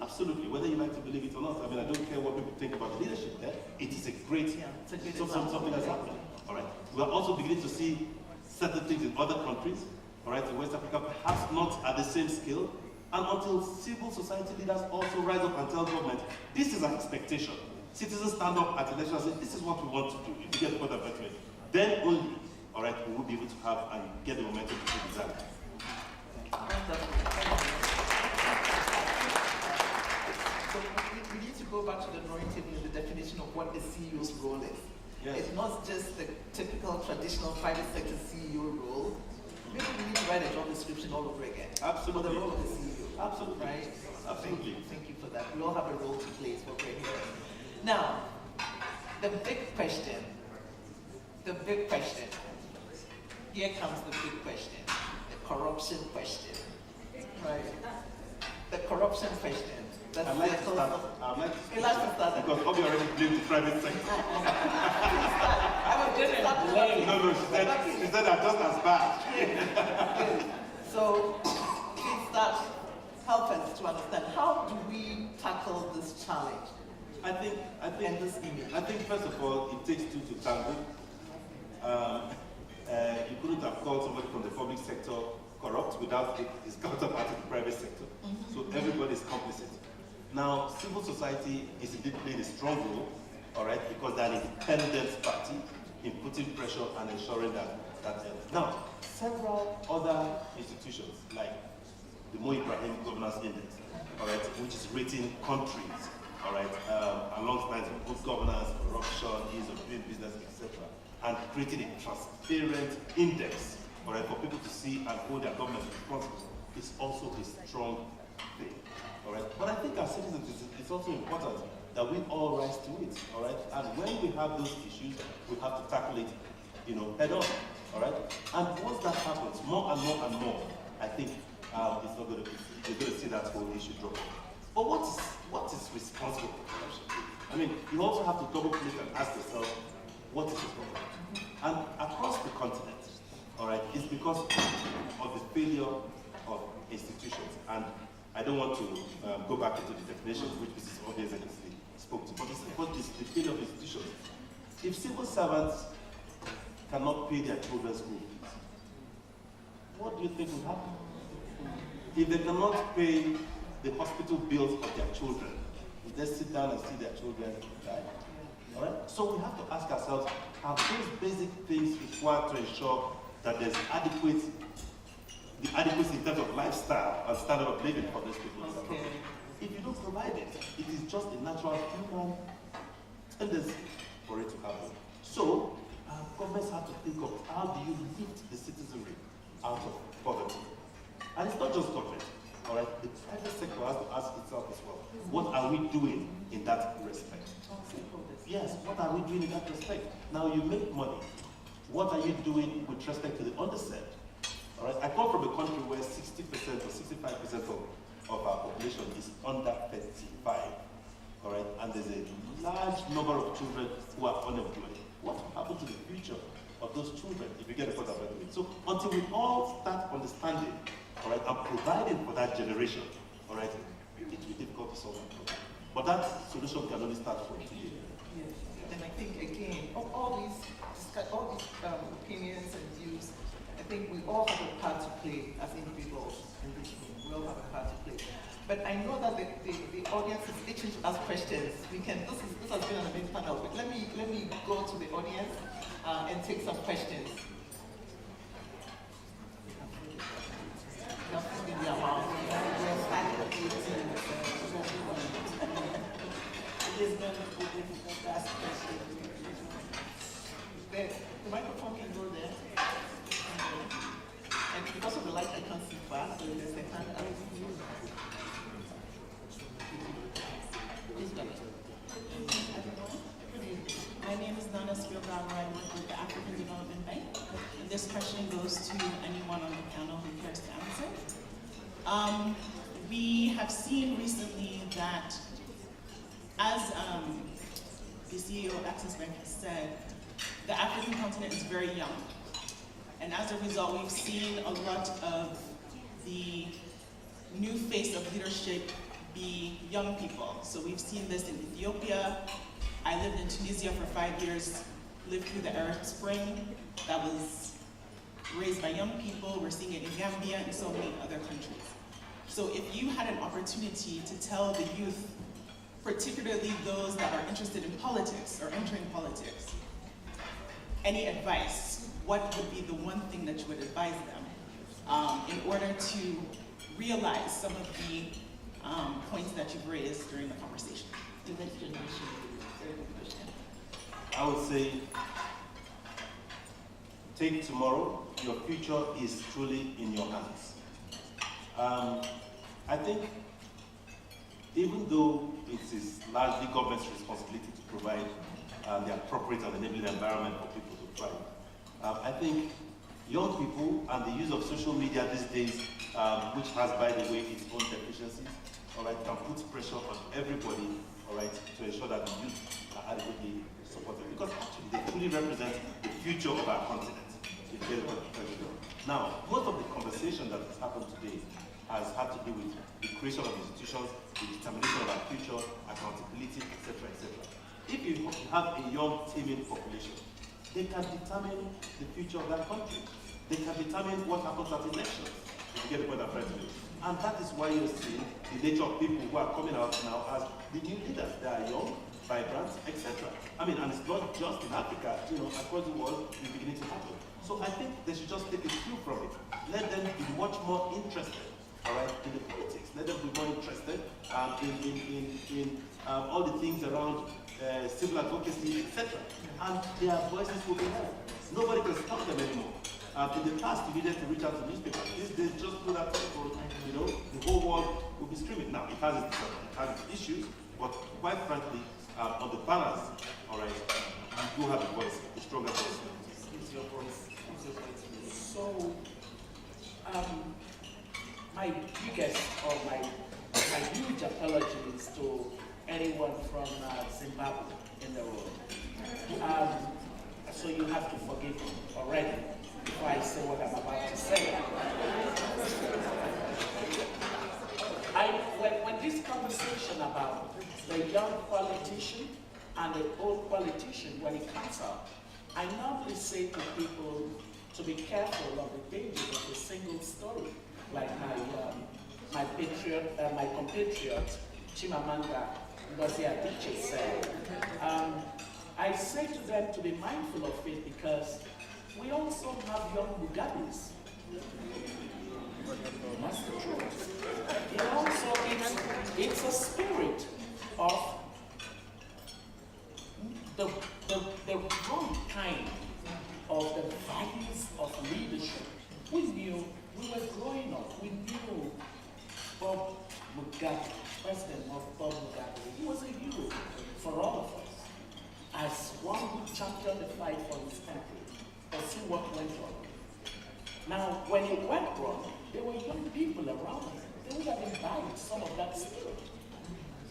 [SPEAKER 3] Absolutely, whether you like to believe it or not. I mean, I don't care what people think about the leadership there. It is a great, something that's happening. All right. We are also beginning to see certain things in other countries, all right, in West Africa, perhaps not at the same scale. And until civil society leaders also rise up and tell government, this is our expectation. Citizens stand up at elections and say, this is what we want to do. If you get the point of it, then only, all right, we will be able to have and get the momentum to do that.
[SPEAKER 1] So we need to go back to the drawing table in the definition of what the CEO's role is.
[SPEAKER 3] Yes.
[SPEAKER 1] It's not just the typical traditional private sector CEO role. Maybe we need to write a job description all over again.
[SPEAKER 3] Absolutely.
[SPEAKER 1] For the role of the CEO.
[SPEAKER 3] Absolutely.
[SPEAKER 1] Right?
[SPEAKER 3] Absolutely.
[SPEAKER 1] Thank you for that. We all have a role to play. It's what we're here. Now, the big question. Here comes the big question. The corruption question. Right? The corruption question.
[SPEAKER 3] I'd like to start because Obi already blamed the private sector. No, she said I'm just as bad.
[SPEAKER 1] So, please start, help us to understand, how do we tackle this challenge?
[SPEAKER 3] I think first of all, it takes two to tango. You couldn't have called somebody from the public sector corrupt without his counterpart in the private sector. So everybody is complicit. Now, civil society is indeed playing a strong role, all right, because they're an independent party in putting pressure and ensuring that now, several other institutions like the Mo Ibrahim Governance Index, all right, which is rating countries, all right, along lines of good governance, corruption, ease of doing business, etc., and creating a transparent index, all right, for people to see and hold their government responsible, is also a strong thing. All right? But I think as citizens, it's also important that we all rise to it, all right? And when we have those issues, we have to tackle it, head on, all right? And once that happens, more and more, I think you're going to see that whole issue drop. But what is responsible for corruption? I mean, you also have to double click and ask yourself, what is the problem? And across the continent, all right, it's because of the failure of institutions. And I don't want to go back into the definition, which Mrs. Obvious spoke to, but it's the failure of institutions. If civil servants cannot pay their children's school fees, what do you think will happen? If they cannot pay the hospital bills of their children, will they sit down and see their children die? All right? So we have to ask ourselves, are those basic things required to ensure that there's adequacy in terms of lifestyle and standard of living for those people?
[SPEAKER 1] Okay.
[SPEAKER 3] If you don't provide it, it is just a natural human tendency for it to happen. So, governments have to think of how do you lift the citizenry out of poverty. And it's not just government, all right? The private sector has to ask itself as well, what are we doing in that respect? Yes, what are we doing in that respect? Now you make money. What are you doing with respect to the underserved? All right, I come from a country where 60% or 65% of our population is under 35. All right, and there's a large number of children who are unemployed. What will happen to the future of those children if you get a point of view? So until we all start understanding, all right, and providing for that generation, all right, it will be difficult to solve that problem. But that solution can only start from today.
[SPEAKER 1] Yes. And I think again, all these opinions and views think we all have a part to play as individuals in this room. We all have a part to play. But I know that the audience is itching to ask questions. This has been an amazing panel, but let me go to the audience and take some questions. The microphone can go there. And because of the light, I can't see far, so there's a hand up.
[SPEAKER 6] My name is Nana Spielberg. I work with the African Development Bank. And this question goes to anyone on the panel who cares to answer. We have seen recently that, as the CEO of Access Bank has said, the African continent is very young. And as a result, we've seen a lot of the new face of leadership be young people. So we've seen this in Ethiopia. I lived in Tunisia for 5 years, lived through the Arab Spring that was raised by young people. We're seeing it in Gambia and so many other countries. So if you had an opportunity to tell the youth, particularly those that are interested in politics or entering politics, any advice, what would be the one thing that you would advise them in order to realize some of the points that you've raised during the conversation?
[SPEAKER 2] The next generation. Very good question.
[SPEAKER 3] I would say, take tomorrow. Your future is truly in your hands. I think, even though it is largely government's responsibility to provide the appropriate and enabling environment for people to thrive, I think young people and the use of social media these days, which has, by the way, its own deficiencies, all right, can put pressure on everybody, all right, to ensure that the youth are adequately supported. Because actually, they truly represent the future of our continent. Now, most of the conversation that has happened today has had to do with the creation of institutions, the determination of our future, accountability, etc., etc. If you have a young teeming population, they can determine the future of that country. They can determine what happens at elections, if you get the point I'm trying to make. And that is why you're seeing the nature of people who are coming out now as the new leaders. They are young, vibrant, etc. I mean, and it's not just in Africa, across the world, it's beginning to happen. So I think they should just take a cue from it. Let them be much more interested, all right, in the politics. Let them be more interested in all the things around civil advocacy, etc. And their voices will be heard. Nobody can stop them anymore. In the past, you needed to reach out to newspapers. These days, just do that for, the whole world will be screaming. Now, it has its issues, but quite frankly, on the balance, all right, you do have a voice, a stronger voice.
[SPEAKER 1] Use your voice.
[SPEAKER 5] So, my biggest or my huge apology is to anyone from Zimbabwe in the room. So you have to forgive me already before I say what I'm about to say. When this conversation about the young politician and the old politician, when it comes up, I normally say to people to be careful of the dangers of a single story, like my compatriot Chimamanda Ngozi Adichie said. I say to them to be mindful of it because we also have young Mugabes. That's the truth. It also, it's a spirit of the wrong kind of the values of leadership. We knew, we were growing up, we knew Bob Mugabe, President Bob Mugabe. He was a hero for all of us. As one who championed the fight for his country, but see what went wrong. Now, when it went wrong, there were young people around him. They would have imbibed some of that spirit,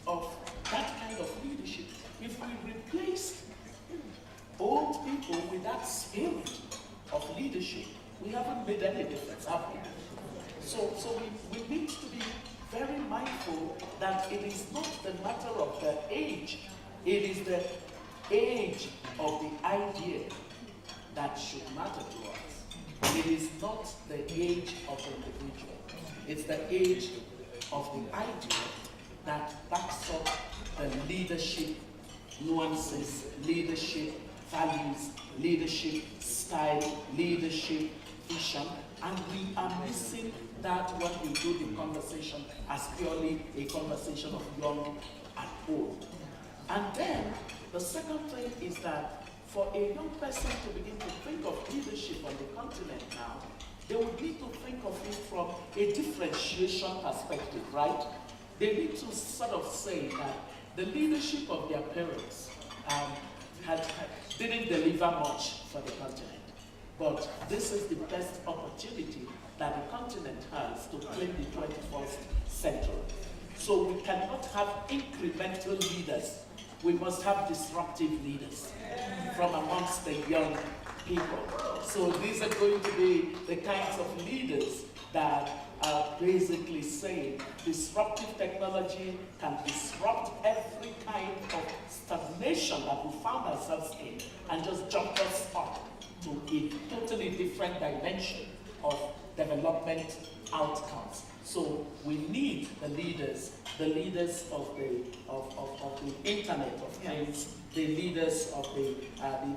[SPEAKER 5] of that kind of leadership. If we replaced old people with that spirit of leadership, we haven't made any difference, have we? So we need to be very mindful that it is not the matter of the age, it is the age of the idea that should matter to us. it is not the age of the individual. It's the age of the idea that backs up the leadership nuances, leadership values, leadership style, leadership vision, and we are missing that when we do the conversation as purely a conversation of young and old. And then the second thing is that for a young person to begin to think of leadership on the continent now, they would need to think of it from a differentiation perspective, right? They need to sort of say that the leadership of their parents didn't deliver much for the continent. But this is the best opportunity that the continent has to claim the 21st century. So we cannot have incremental leaders. We must have disruptive leaders from amongst the young people. So these are going to be the kinds of leaders that are basically saying disruptive technology can disrupt every kind of stagnation that we found ourselves in and just jump us up to a totally different dimension of development outcomes. So we need the leaders of the Internet of Things, the leaders of the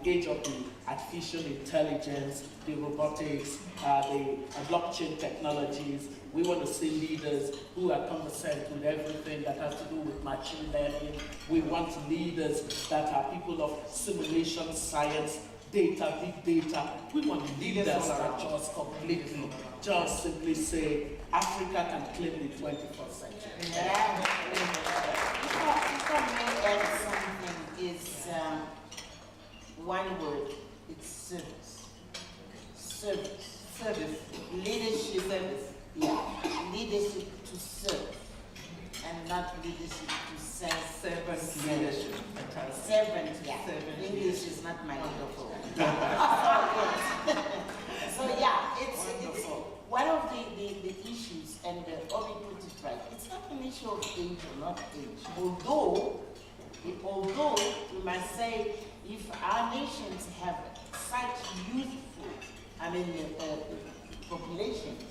[SPEAKER 5] age of the artificial intelligence, the robotics, the blockchain technologies. We want to see leaders who are conversant with everything that has to do with machine learning. We want leaders that are people of simulation science, data, big data. We want leaders that just completely, just simply say, Africa can claim the 21st century.
[SPEAKER 4] Yeah. If I may add something, is one word, it's service. Service. Service. Leadership. Service. Yeah. Leadership to serve. And not leadership to serve.
[SPEAKER 1] Servant leadership.
[SPEAKER 4] Servant, yeah. Servant. English is not my wonderful. So yeah, it's one of the issues, and Obi put it right. It's not an issue of age or not age. Although we must say, if our nations have such youthful, populations,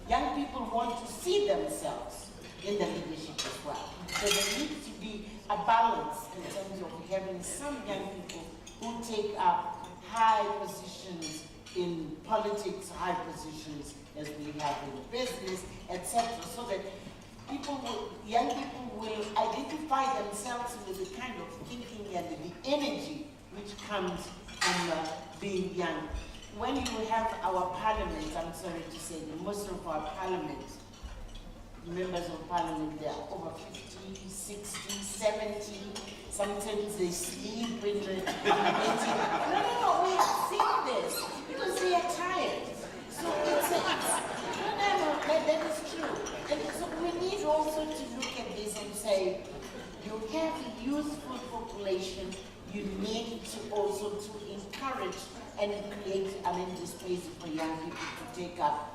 [SPEAKER 4] young people want to see themselves in the leadership as well. So there needs to be a balance in terms of having some young people who take up high positions in politics, high positions as we have in business, etc., so that young people will identify themselves with the kind of thinking and the energy which comes from being young. When you have our parliament, I'm sorry to say, most of our parliament, members of parliament, they are over 50, 60, 70. Sometimes they sleep in the meeting. No, we have seen this because they are tired. So that is true. And so we need also to look at this and say, you have a youthful population, you need to also to encourage and create, the space for young people to take up,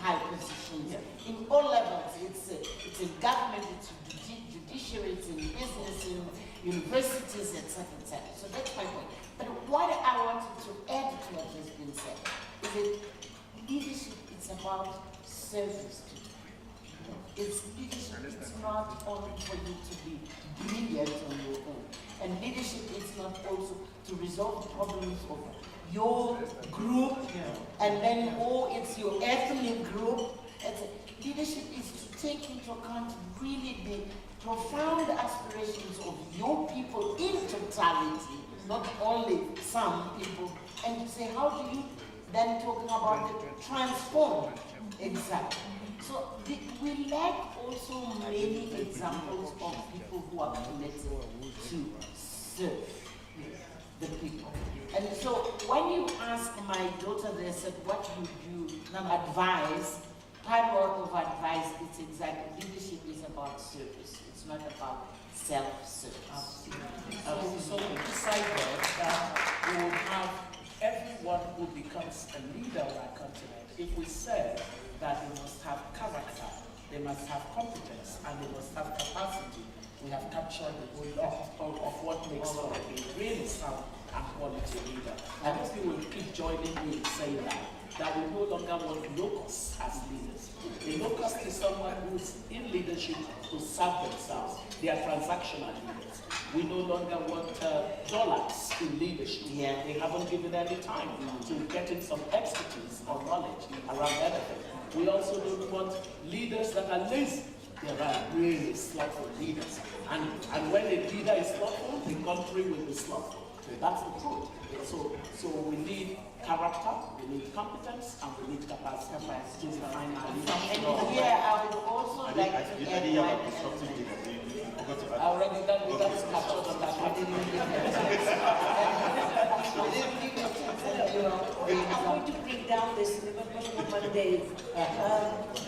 [SPEAKER 4] high positions in all levels. It's in government, it's in judiciary, it's in business, in universities, etc., etc. So that's my point. But what I wanted to add to what has been said is that leadership is about service to people. It's leadership, it's not only for you to be brilliant on your own. And leadership is not also to resolve the problems of your group, and then, it's your ethnic group. Leadership is to take into account really the profound aspirations of your people in totality, not only some people, and to say, how do you then talking about the transform? Exactly. So we lack also many examples of people who are committed to serve the people. And so when you ask my daughter, they said, what would you advise? Part of advice is exactly, leadership is about service. It's not about self-service.
[SPEAKER 5] So beside that, we will have everyone who becomes a leader of our continent. If we said that they must have character, they must have competence, and they must have capacity, we have captured the whole lot of what makes for a really sound and quality leader. I hope you will keep joining me in saying that. that we no longer want locusts as leaders. A locust is someone who's in leadership to serve themselves. They are transactional leaders. We no longer want dollars in leadership.
[SPEAKER 4] Yeah.
[SPEAKER 5] They haven't given any time to getting some expertise or knowledge around anything. We also don't want leaders that are lazy. There are really slothful leaders. And when a leader is slothful, the country will be slothful. That's the truth. So we need character, we need competence, and we need capacity to define our leadership.
[SPEAKER 4] And here I would also like to add
[SPEAKER 5] I already done with that captured on that one.
[SPEAKER 2] I'm going to bring down this Monday.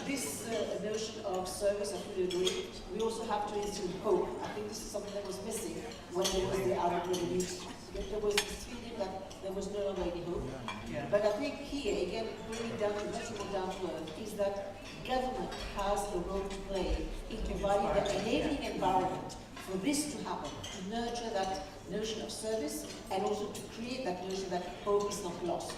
[SPEAKER 2] This notion of service, I fully agree. We also have to instill hope. I think this is something that was missing when there was the Arab Revolution. There was this feeling that there was no longer any hope.
[SPEAKER 1] Yeah.
[SPEAKER 2] But I think here, again, bringing down to much more down to earth, is that government has a role to play in providing the enabling environment for this to happen, to nurture that notion of service and also to create that notion that hope is not lost.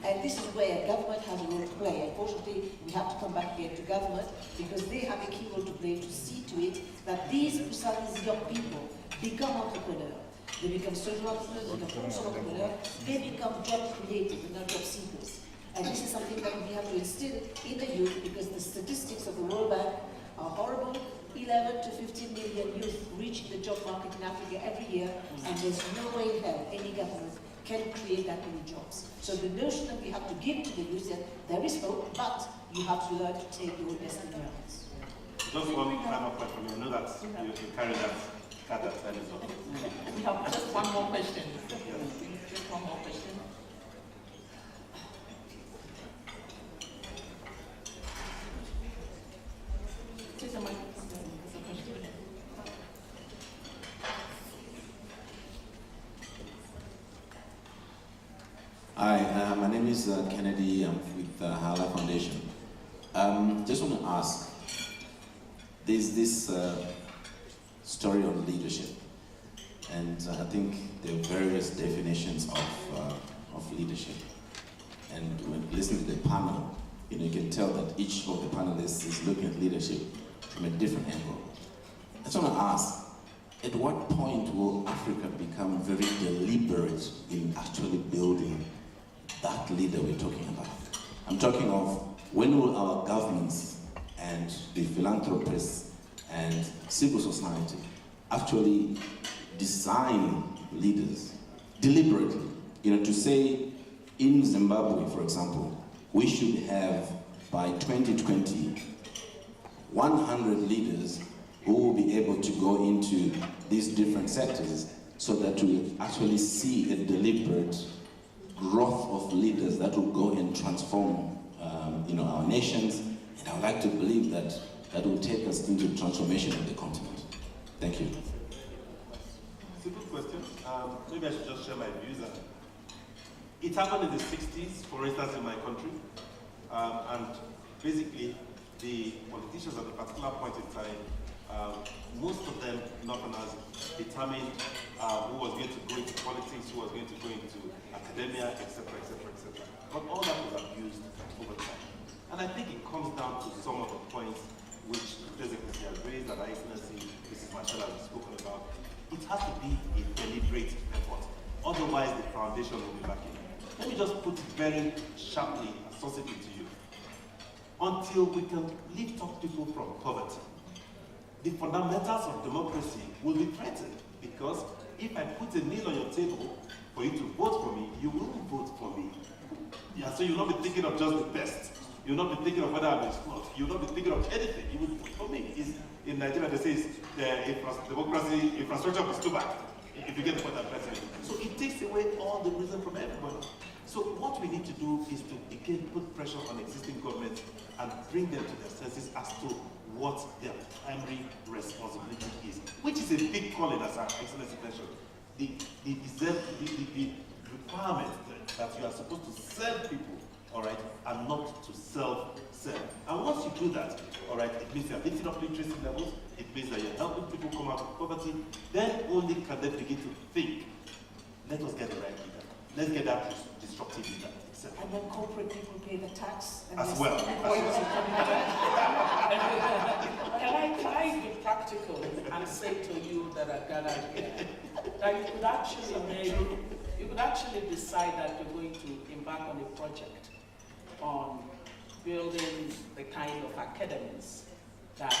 [SPEAKER 2] And this is where government has a role to play. Unfortunately, we have to come back again to government because they have a key role to play to see to it that these young people become entrepreneurs. They become social entrepreneurs, they become social entrepreneurs, they become job creators and not job seekers. And this is something that we have to instill in the youth because the statistics of the World Bank are horrible. 11 to 15 million youth reach the job market in Africa every year, and there's no way in hell any government can create that many jobs. So the notion that we have to give to the youth is that there is hope, but you have to learn to take your destiny in your hands.
[SPEAKER 3] Just one final point from you. I know that you carry that card at time as well.
[SPEAKER 1] We have just one more question. Just one more question. Take the microphone. There's a question.
[SPEAKER 7] Hi, my name is Kennedy. I'm with the Hala Foundation. Just want to ask, there's this story on leadership, and I think there are various definitions of leadership. And when listening to the panel, you can tell that each of the panelists is looking at leadership from a different angle. I just want to ask, at what point will Africa become very deliberate in actually building that leader we're talking about? I'm talking of when will our governments and the philanthropists and civil society actually design leaders deliberately, to say in Zimbabwe, for example, we should have by 2020 100 leaders who will be able to go into these different sectors so that we actually see a deliberate growth of leaders that will go and transform our nations. And I would like to believe that that will take us into the transformation of the continent. Thank you.
[SPEAKER 3] It's a good question. Maybe I should just share my views. It happened in the 60s, for instance, in my country. And basically, the politicians at a particular point in time, most of them, Northerners, determined who was going to go into politics, who was going to go into academia, etc., etc., etc. But all that was abused over time. And I think it comes down to some of the points which President has raised, and I see Mrs. Marshall has spoken about. It has to be a deliberate effort. Otherwise, the foundation will be lacking. Let me just put it very sharply and succinctly to you. Until we can lift up people from poverty, the fundamentals of democracy will be threatened, because if I put a meal on your table for you to vote for me, you will vote for me. Yeah, so you'll not be thinking of just the best. You'll not be thinking of whether I'm a slot. You'll not be thinking of anything. You will vote for me. In Nigeria, they say democracy, infrastructure is too bad, if you get the point I'm pressing. So it takes away all the reason from everybody. So what we need to do is to, again, put pressure on existing governments and bring them to their senses as to what their primary responsibility is, which is a big calling, as our Excellency mentioned. The requirement that you are supposed to serve people, all right, and not to self-serve. And once you do that, all right, it means you're lifting up literacy levels, it means that you're helping people come out of poverty, then only can they begin to think, let us get the right leader. Let's get that disruptive leader.
[SPEAKER 2] And then corporate people pay the tax. And
[SPEAKER 3] As well.
[SPEAKER 5] Can I be practical and say to you that are gathered here, that you could actually decide that you're going to embark on a project on building the kind of academies that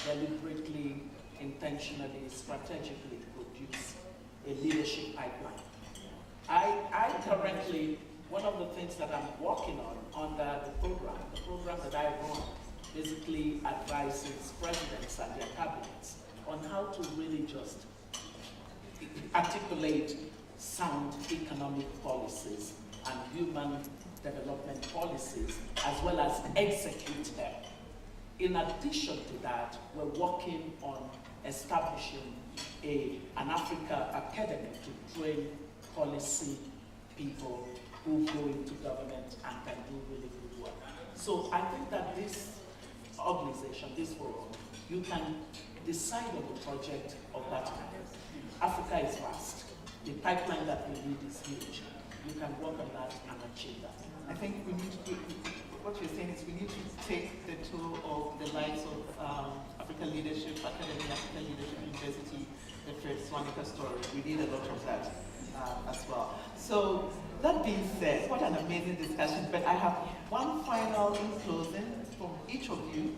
[SPEAKER 5] deliberately, intentionally, strategically produce a leadership pipeline. I currently, one of the things that I'm working on under the program that I run, basically advises presidents and their cabinets on how to really just articulate sound economic policies and human development policies, as well as execute them. In addition to that, we're working on establishing an Africa Academy to train policy people who go into government and can do really good work. So I think that this organization, this forum, you can decide on the project of that kind. Africa is vast. The pipeline that we need is huge. You can work on that and achieve that.
[SPEAKER 1] I think we need to, what you're saying is we need to take the tool of the likes of African Leadership Academy, African Leadership University, the Fred Swanica story. We need a lot of that as well. So that being said, what an amazing discussion, but I have one final in closing from each of you.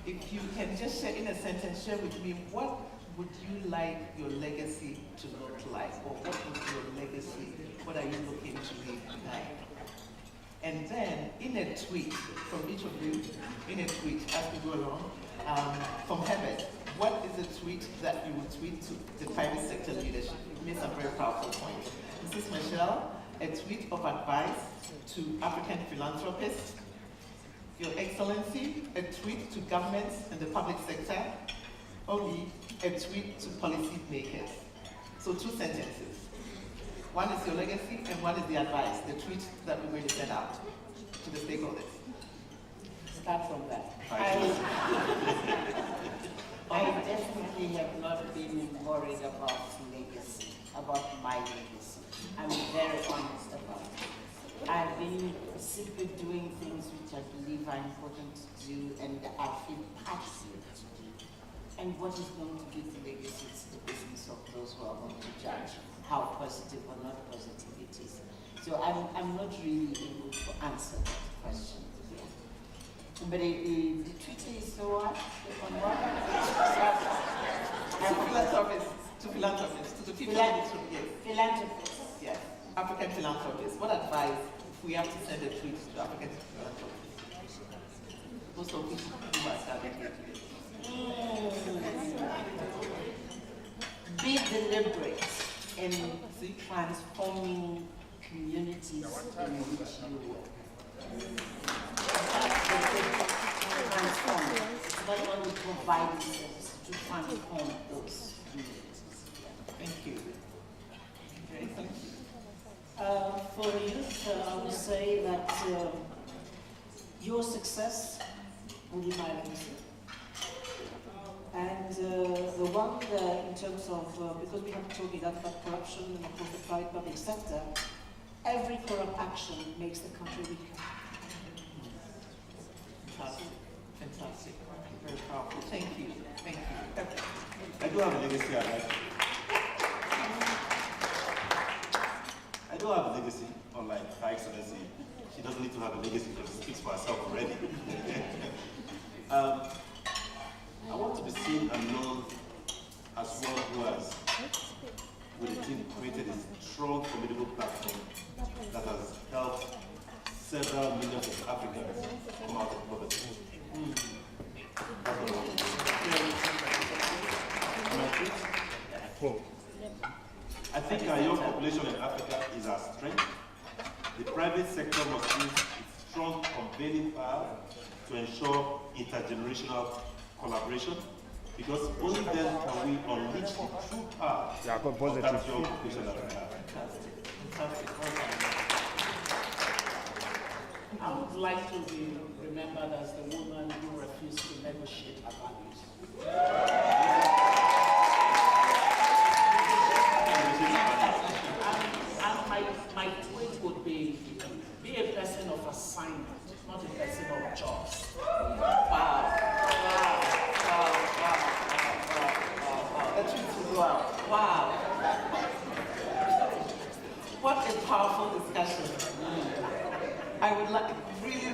[SPEAKER 1] If you can just share in a sentence, share with me, what would you like your legacy to look like? Or what would your legacy, what are you looking to leave behind? And then, in a tweet, from each of you, in a tweet, as we go along, from Herbert, what is a tweet that you would tweet to the private sector leadership? You made some very powerful points. Mrs. Michelle, a tweet of advice to African philanthropists. Your Excellency, a tweet to governments and the public sector. Obi, a tweet to policy makers. So 2 sentences. One is your legacy and one is the advice, the tweet that we're going to send out to the stakeholders.
[SPEAKER 5] Start from that.
[SPEAKER 4] I definitely have not been worried about legacy, about my legacy. I'm very honest about it. I've been simply doing things which I believe are important to do and I feel passionate to do. And what is going to give the legacy is the business of those who are going to judge how positive or not positive it is. So I'm not really able to answer that question. But the Twitter is so what? On what?
[SPEAKER 1] To philanthropists, to the people
[SPEAKER 4] Philanthropists.
[SPEAKER 1] yes, African philanthropists. What advice if we have to send a tweet to African philanthropists? Most of people who are gathered here today.
[SPEAKER 4] Be deliberate in transforming communities in which you work. Transform. It's not only providing services, to transform those communities.
[SPEAKER 1] Thank you. Thank you.
[SPEAKER 2] For youth, I would say that your success will be my legacy. And the one in terms of, because we have been talking about corruption and of course the private public sector, every corrupt action makes the country weaker.
[SPEAKER 1] Fantastic. Fantastic. Very powerful. Thank you. Thank you.
[SPEAKER 3] I do have a legacy, I do have a legacy, unlike Her Excellency. She doesn't need to have a legacy because she speaks for herself already. I want to be seen and known as one who has, with the team, created a strong, formidable platform that has helped several millions of Africans come out of poverty. That's what I want to do. I think our young population in Africa is our strength. The private sector must use its strong convening power to ensure intergenerational collaboration, because only then can we unleash the true power of that young population that we have.
[SPEAKER 1] Fantastic. Fantastic.
[SPEAKER 5] I would like to be remembered as the woman who refused to negotiate her values. And my tweet would be, assignment, not a person of jobs.
[SPEAKER 1] Wow. The truth is wow. What a powerful discussion. I would like, really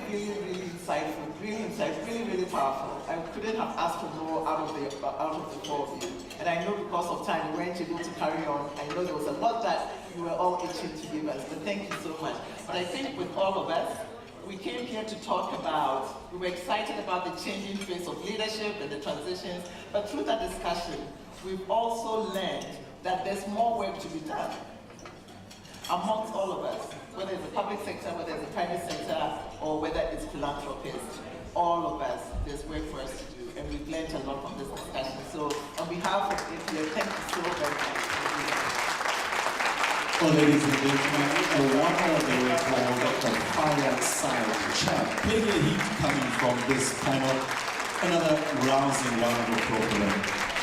[SPEAKER 1] insightful, really powerful. I couldn't have asked for more out of the four of you. And I know because of time we weren't able to carry on. I know there was a lot that you were all itching to give us, but thank you so much. But I think with all of us, we came here to talk about, we were excited about the changing face of leadership and the transitions, but through that discussion, we've also learned that there's more work to be done amongst all of us, whether it's the public sector, whether it's the private sector, or whether it's philanthropists. All of us, there's work for us to do, and we've learned a lot from this discussion. So on behalf of APA, thank you so very much.
[SPEAKER 8] Well, ladies and gentlemen, a wonderful report from fireside chat. Plenty of heat coming from this panel. Another rousing round of applause.